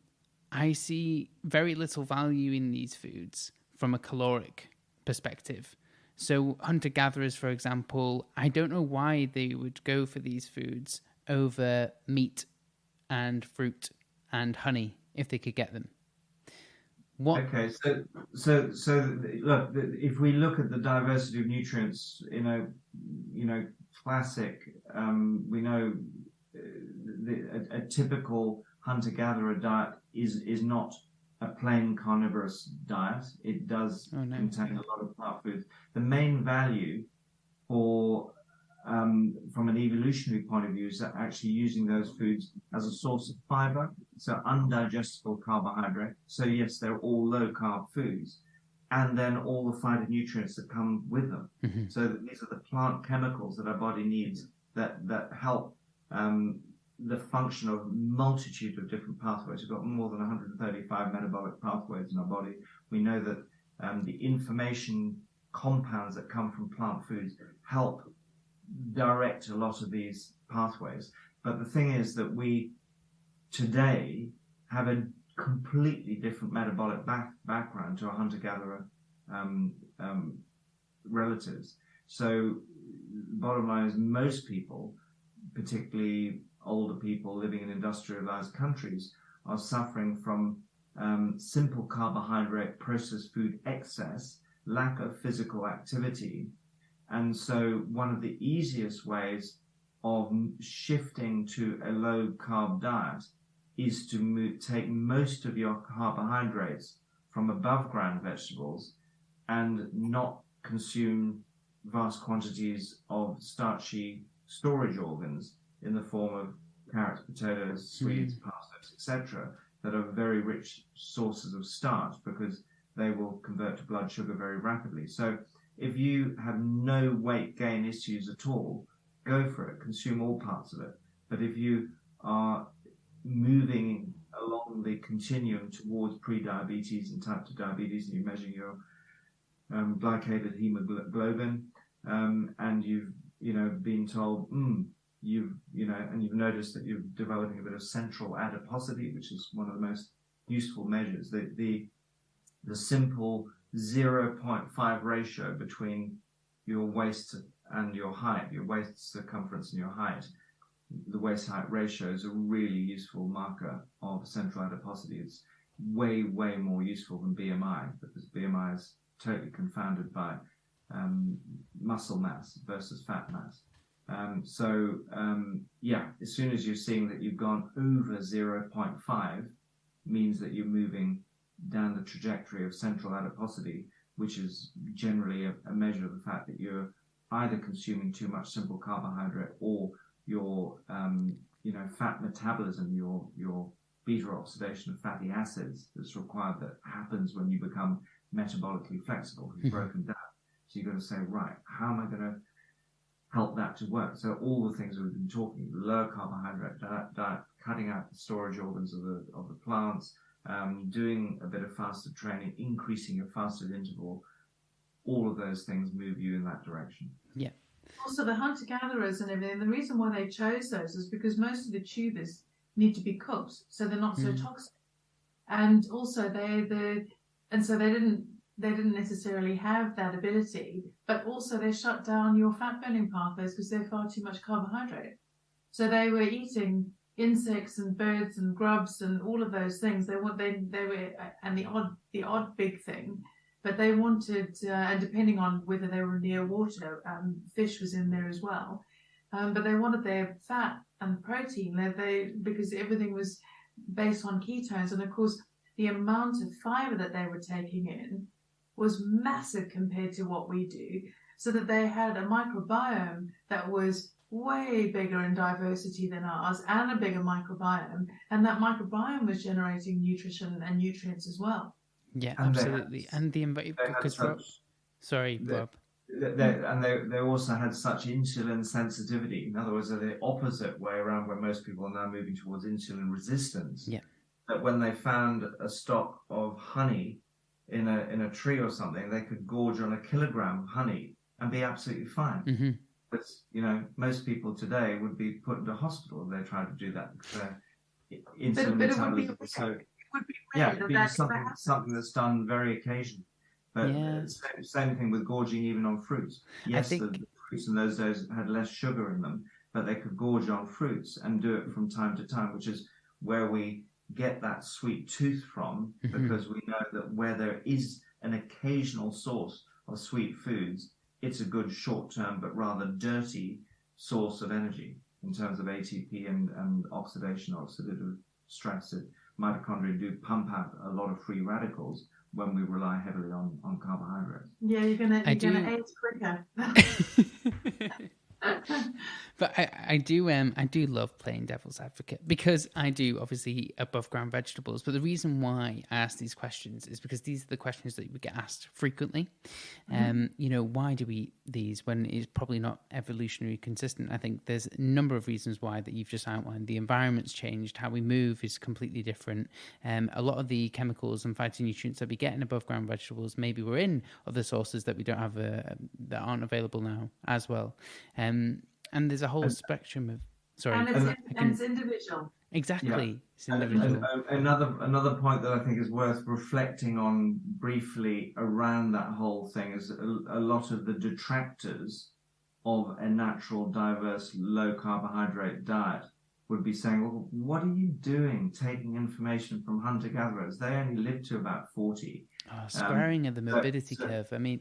I see very little value in these foods from a caloric perspective. So hunter-gatherers, for example, I don't know why they would go for these foods over meat and fruit and honey if they could get them. Okay, so look, if we look at the diversity of nutrients in a classic, we know a typical hunter-gatherer diet is not a plain carnivorous diet. It does contain a lot of plant foods. The main value for from an evolutionary point of view is that actually using those foods as a source of fiber, so undigestible carbohydrate. So yes, they're all low carb foods, and then all the phytonutrients that come with them. Mm-hmm. So that these are the plant chemicals that our body needs that help the function of a multitude of different pathways. We've got more than 135 metabolic pathways in our body. We know that the information compounds that come from plant foods help direct a lot of these pathways. But the thing is that we today have a completely different metabolic background to our hunter-gatherer relatives. So bottom line is most people, particularly older people living in industrialized countries, are suffering from simple carbohydrate processed food excess, lack of physical activity. And so one of the easiest ways of shifting to a low carb diet is to take most of your carbohydrates from above ground vegetables and not consume vast quantities of starchy storage organs in the form of carrots, potatoes, sweets, pastas, etc., that are very rich sources of starch because they will convert to blood sugar very rapidly. So if you have no weight gain issues at all, go for it, consume all parts of it. But if you are moving along the continuum towards pre-diabetes and type 2 diabetes, and you're measuring your glycated hemoglobin, and you've been told and you've noticed that you're developing a bit of central adiposity, which is one of the most useful measures. The simple 0.5 ratio between your waist and your height, your waist circumference and your height. The waist height ratio is a really useful marker of central adiposity. It's way, way more useful than BMI, because BMI is totally confounded by muscle mass versus fat mass. As soon as you're seeing that you've gone over 0.5, means that you're moving down the trajectory of central adiposity, which is generally a measure of the fact that you're either consuming too much simple carbohydrate or your fat metabolism, your beta oxidation of fatty acids that's required, that happens when you become metabolically flexible, is broken down. So you've got to say, right, how am I going to help that to work? So all the things we've been talking, low carbohydrate diet, cutting out the storage organs of the plants, doing a bit of fasted training, increasing your fasted interval, all of those things move you in that direction. Yeah. Also, the hunter-gatherers and everything, the reason why they chose those is because most of the tubers need to be cooked, so they're not so toxic. And also, so they didn't necessarily have that ability, but also they shut down your fat-burning pathways because they're far too much carbohydrate. So they were eating insects and birds and grubs and all of those things. They were and the odd big thing. But they wanted, and depending on whether they were near water, fish was in there as well. But they wanted their fat and protein, because everything was based on ketones. And of course, the amount of fiber that they were taking in was massive compared to what we do. So that they had a microbiome that was way bigger in diversity than ours, and a bigger microbiome. And that microbiome was generating nutrition and nutrients as well. Yeah, absolutely. And the because sorry, Bob. They also had such insulin sensitivity. In other words, they're the opposite way around, where most people are now moving towards insulin resistance. Yeah. That when they found a stock of honey in a tree or something, they could gorge on a kilogram of honey and be absolutely fine. Mm-hmm. But most people today would be put into hospital if they tried to do that, because their insulin metabolism is so. It'd be something that's done very occasionally. But same thing with gorging even on fruits. Yes, the fruits in those days had less sugar in them, but they could gorge on fruits and do it from time to time, which is where we get that sweet tooth from, because we know that where there is an occasional source of sweet foods, it's a good short-term but rather dirty source of energy in terms of ATP and oxidation, oxidative stress. Mitochondria do pump out a lot of free radicals when we rely heavily on carbohydrates. Yeah, you're gonna age quicker. But I do love playing devil's advocate, because I do obviously eat above ground vegetables. But the reason why I ask these questions is because these are the questions that we get asked frequently. Why do we eat these when it's probably not evolutionary consistent? I think there's a number of reasons why that you've just outlined. The environment's changed, how we move is completely different. A lot of the chemicals and phytonutrients that we get in above ground vegetables maybe were in other sources that we don't have that aren't available now as well. And there's a whole spectrum of it's individual. Exactly. Yeah. It's individual. And another point that I think is worth reflecting on briefly around that whole thing is a lot of the detractors of a natural, diverse, low carbohydrate diet would be saying, well, what are you doing taking information from hunter-gatherers? They only live to about 40. Squaring of the morbidity curve. I mean...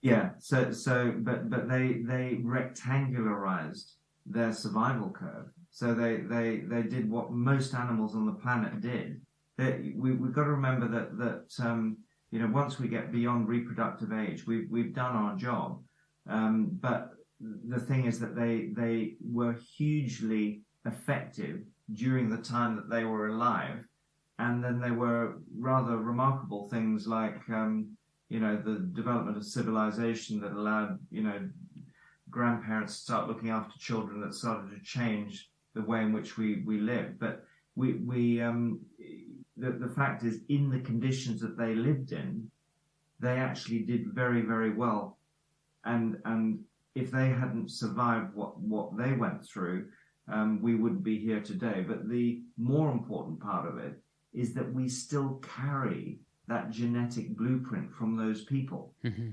Yeah, but they rectangularized their survival curve. So they did what most animals on the planet did. We've got to remember that once we get beyond reproductive age, we've done our job. But the thing is that they were hugely effective during the time that they were alive, and then there were rather remarkable things like the development of civilization that allowed, grandparents to start looking after children, that started to change the way in which we live. But the fact is, in the conditions that they lived in, they actually did very, very well. And if they hadn't survived what they went through, we wouldn't be here today. But the more important part of it is that we still carry that genetic blueprint from those people. Mm-hmm.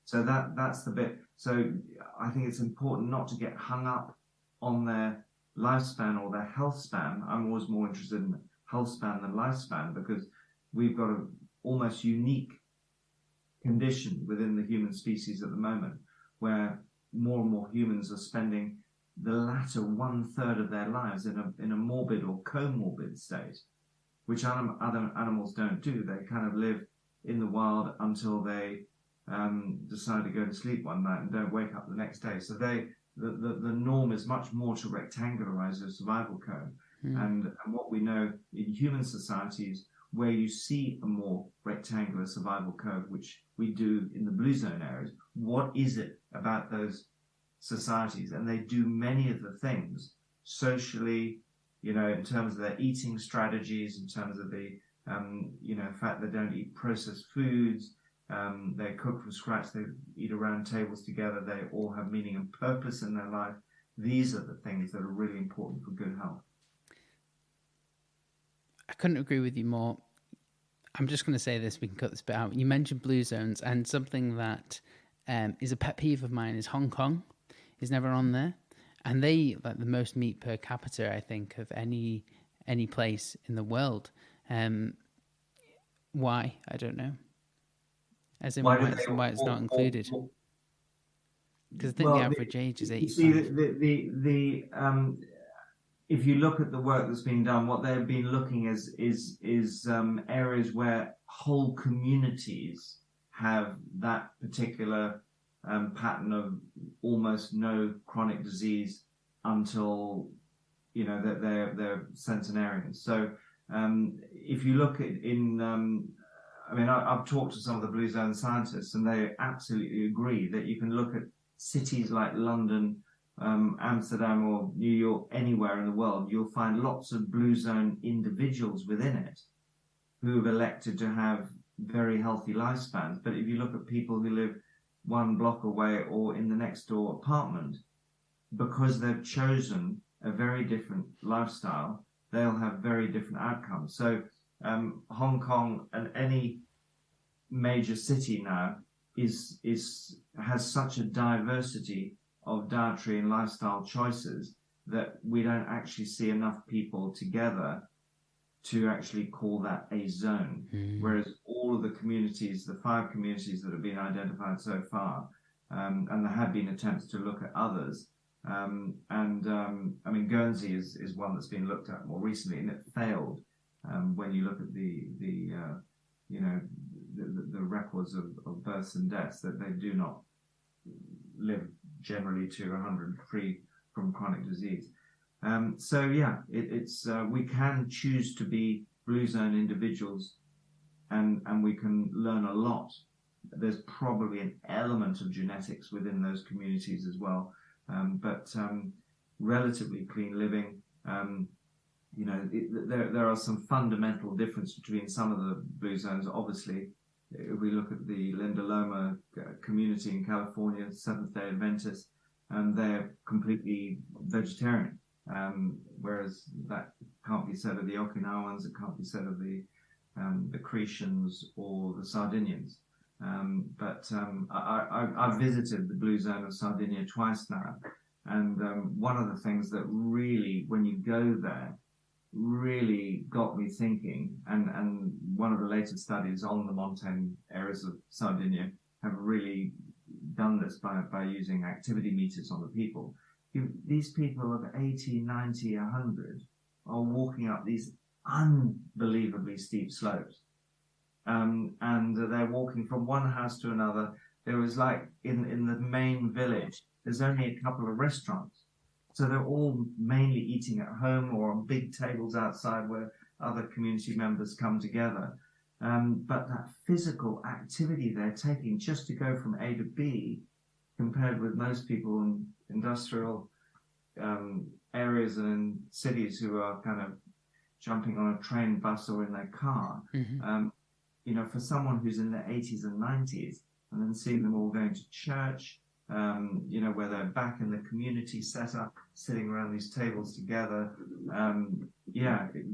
So that's the bit. So I think it's important not to get hung up on their lifespan or their health span. I'm always more interested in health span than lifespan, because we've got an almost unique condition within the human species at the moment, where more and more humans are spending the latter 1/3 of their lives in a morbid or comorbid state, which other animals don't do. They kind of live in the wild until they decide to go to sleep one night and don't wake up the next day. So the norm is much more to rectangularize a survival curve. And what we know in human societies, where you see a more rectangular survival curve, which we do in the blue zone areas, what is it about those societies? And they do many of the things socially, in terms of their eating strategies, in terms of the, fact they don't eat processed foods, they cook from scratch, they eat around tables together, they all have meaning and purpose in their life. These are the things that are really important for good health. I couldn't agree with you more. I'm just going to say this, we can cut this bit out. You mentioned blue zones, and something that is a pet peeve of mine is Hong Kong is never on there. And they eat like the most meat per capita, I think, of any place in the world. Why? I don't know. As in why it's not included. Because I think the average age is 85. You see, if you look at the work that's been done, what they've been looking is areas where whole communities have that particular pattern of almost no chronic disease until that they're centenarians. So if you look at I've talked to some of the blue zone scientists, and they absolutely agree that you can look at cities like London, Amsterdam or New York, anywhere in the world, you'll find lots of blue zone individuals within it who have elected to have very healthy lifespans. But if you look at people who live one block away or in the next door apartment, because they've chosen a very different lifestyle, they'll have very different outcomes. So Hong Kong and any major city now has such a diversity of dietary and lifestyle choices that we don't actually see enough people together to actually call that a zone. Whereas all of the communities, the 5 communities that have been identified so far, and there have been attempts to look at others, Guernsey is one that's been looked at more recently, and it failed. When you look at the records of births and deaths, that they do not live generally to 100 free from chronic disease. We can choose to be blue zone individuals, and we can learn a lot. There's probably an element of genetics within those communities as well, but relatively clean living. There are some fundamental differences between some of the blue zones. Obviously, if we look at the Linda Loma community in California, Seventh-day Adventists, they're completely vegetarian, whereas that can't be said of the Okinawans, it can't be said of the Cretians or the Sardinians. I've visited the blue zone of Sardinia twice now, and one of the things that really, when you go there, really got me thinking, and one of the latest studies on the montane areas of Sardinia have really done this by using activity meters on the people. These people of 80, 90, 100 are walking up these unbelievably steep slopes. And they're walking from one house to another. There was like in the main village, there's only a couple of restaurants. So they're all mainly eating at home or on big tables outside where other community members come together. But that physical activity they're taking just to go from A to B, compared with most people in industrial areas and in cities who are kind of jumping on a train, bus, or in their car. For someone who's in their 80s and 90s, and then seeing them all going to church, where they're back in the community setup, sitting around these tables together.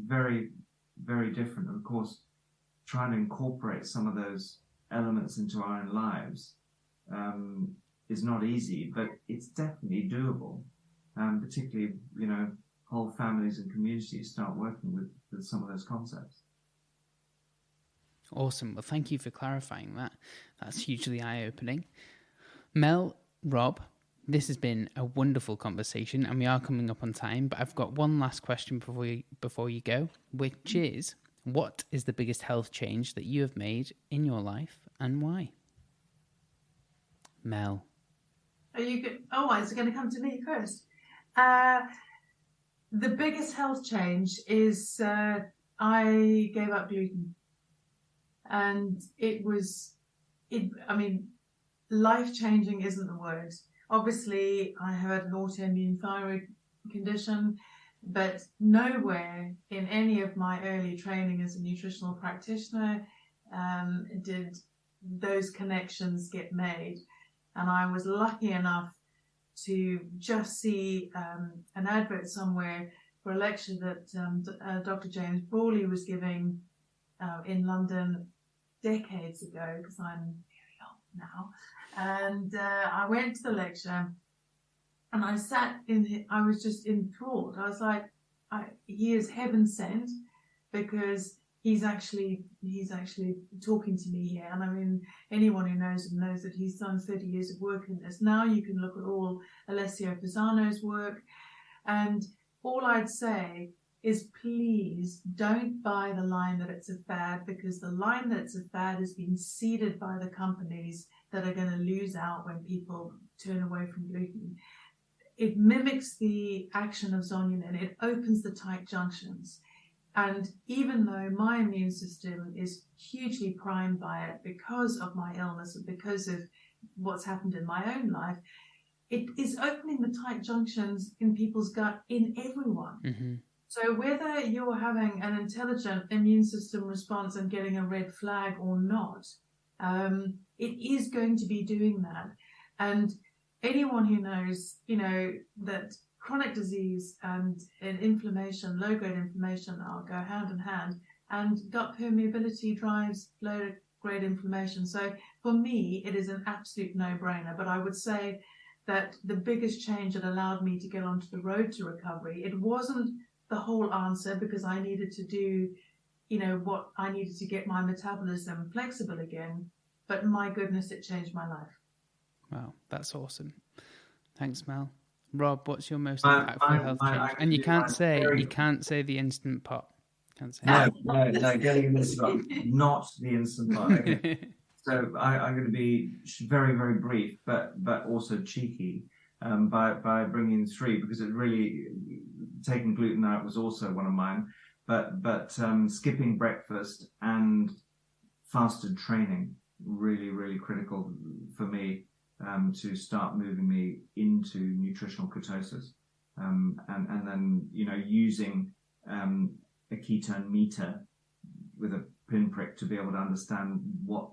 Very, very different. And of course, trying to incorporate some of those elements into our own lives is not easy, but it's definitely doable. Particularly, whole families and communities start working with some of those concepts. Awesome. Well, thank you for clarifying that. That's hugely eye-opening. Mel, Rob, this has been a wonderful conversation, and we are coming up on time, but I've got one last question before you go, which is, what is the biggest health change that you have made in your life, and why? Mel. Are you good? Oh, is it going to come to me first? The biggest health change is I gave up gluten. And life-changing isn't the word. Obviously, I had an autoimmune thyroid condition, but nowhere in any of my early training as a nutritional practitioner did those connections get made. And I was lucky enough to just see an advert somewhere for a lecture that Dr. James Brawley was giving in London decades ago, because I'm very old now. And I went to the lecture, and I was just enthralled. I was like, he is heaven sent, because he's actually talking to me here. And I mean, anyone who knows him knows that he's done 30 years of work in this. Now you can look at all Alessio Pisano's work, and all I'd say is, please don't buy the line that it's a fad, because the line that it's a fad has been seeded by the companies that are going to lose out when people turn away from gluten. It mimics the action of zonulin. It opens the tight junctions. And even though my immune system is hugely primed by it because of my illness and because of what's happened in my own life, it is opening the tight junctions in people's gut, in everyone. Mm-hmm. So whether you're having an intelligent immune system response and getting a red flag or not, it is going to be doing that. And anyone who knows, that chronic disease and inflammation, low-grade inflammation, go hand in hand, and gut permeability drives low-grade inflammation. So for me, it is an absolute no-brainer. But I would say that the biggest change that allowed me to get onto the road to recovery, it wasn't the whole answer, because I needed to do, what I needed to get my metabolism flexible again. But my goodness, it changed my life. Wow, that's awesome. Thanks, Mel. Rob, what's your most impactful health change? And you can't say the Instant Pot. Can't say no, getting this wrong. Not the Instant Pot. Okay. So I'm going to be very, very brief, but also cheeky by bringing 3, because it really, taking gluten out was also one of mine. But skipping breakfast and fasted training, really, really critical for me to start moving me into nutritional ketosis, and then using a ketone meter with a pinprick to be able to understand what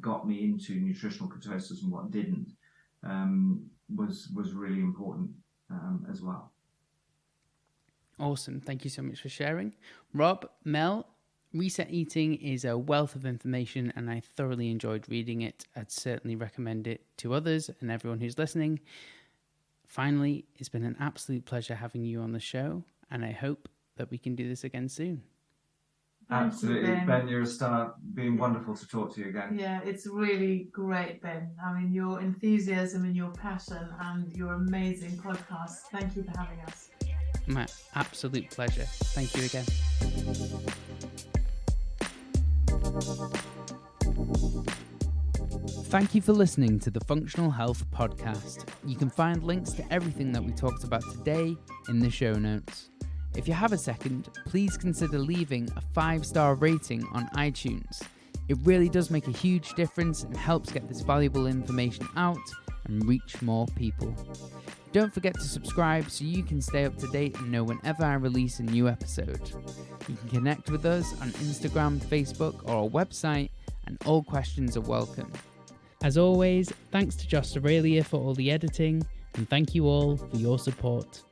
got me into nutritional ketosis and what didn't, was really important as well. Awesome. Thank you so much for sharing. Rob, Mel, Reset Eating is a wealth of information, and I thoroughly enjoyed reading it. I'd certainly recommend it to others and everyone who's listening. Finally, it's been an absolute pleasure having you on the show, and I hope that we can do this again soon. Absolutely, Ben, you're a star. Been wonderful to talk to you again. Yeah, it's really great, Ben. I mean, your enthusiasm and your passion and your amazing podcast. Thank you for having us. My absolute pleasure. Thank you again. Thank you for listening to the Functional Health Podcast. You can find links to everything that we talked about today in the show notes. If you have a second, please consider leaving a 5-star rating on iTunes. It really does make a huge difference and helps get this valuable information out and reach more people. Don't forget to subscribe so you can stay up to date and know whenever I release a new episode. You can connect with us on Instagram, Facebook, or our website, and all questions are welcome. As always, thanks to Josh Aurelia for all the editing, and thank you all for your support.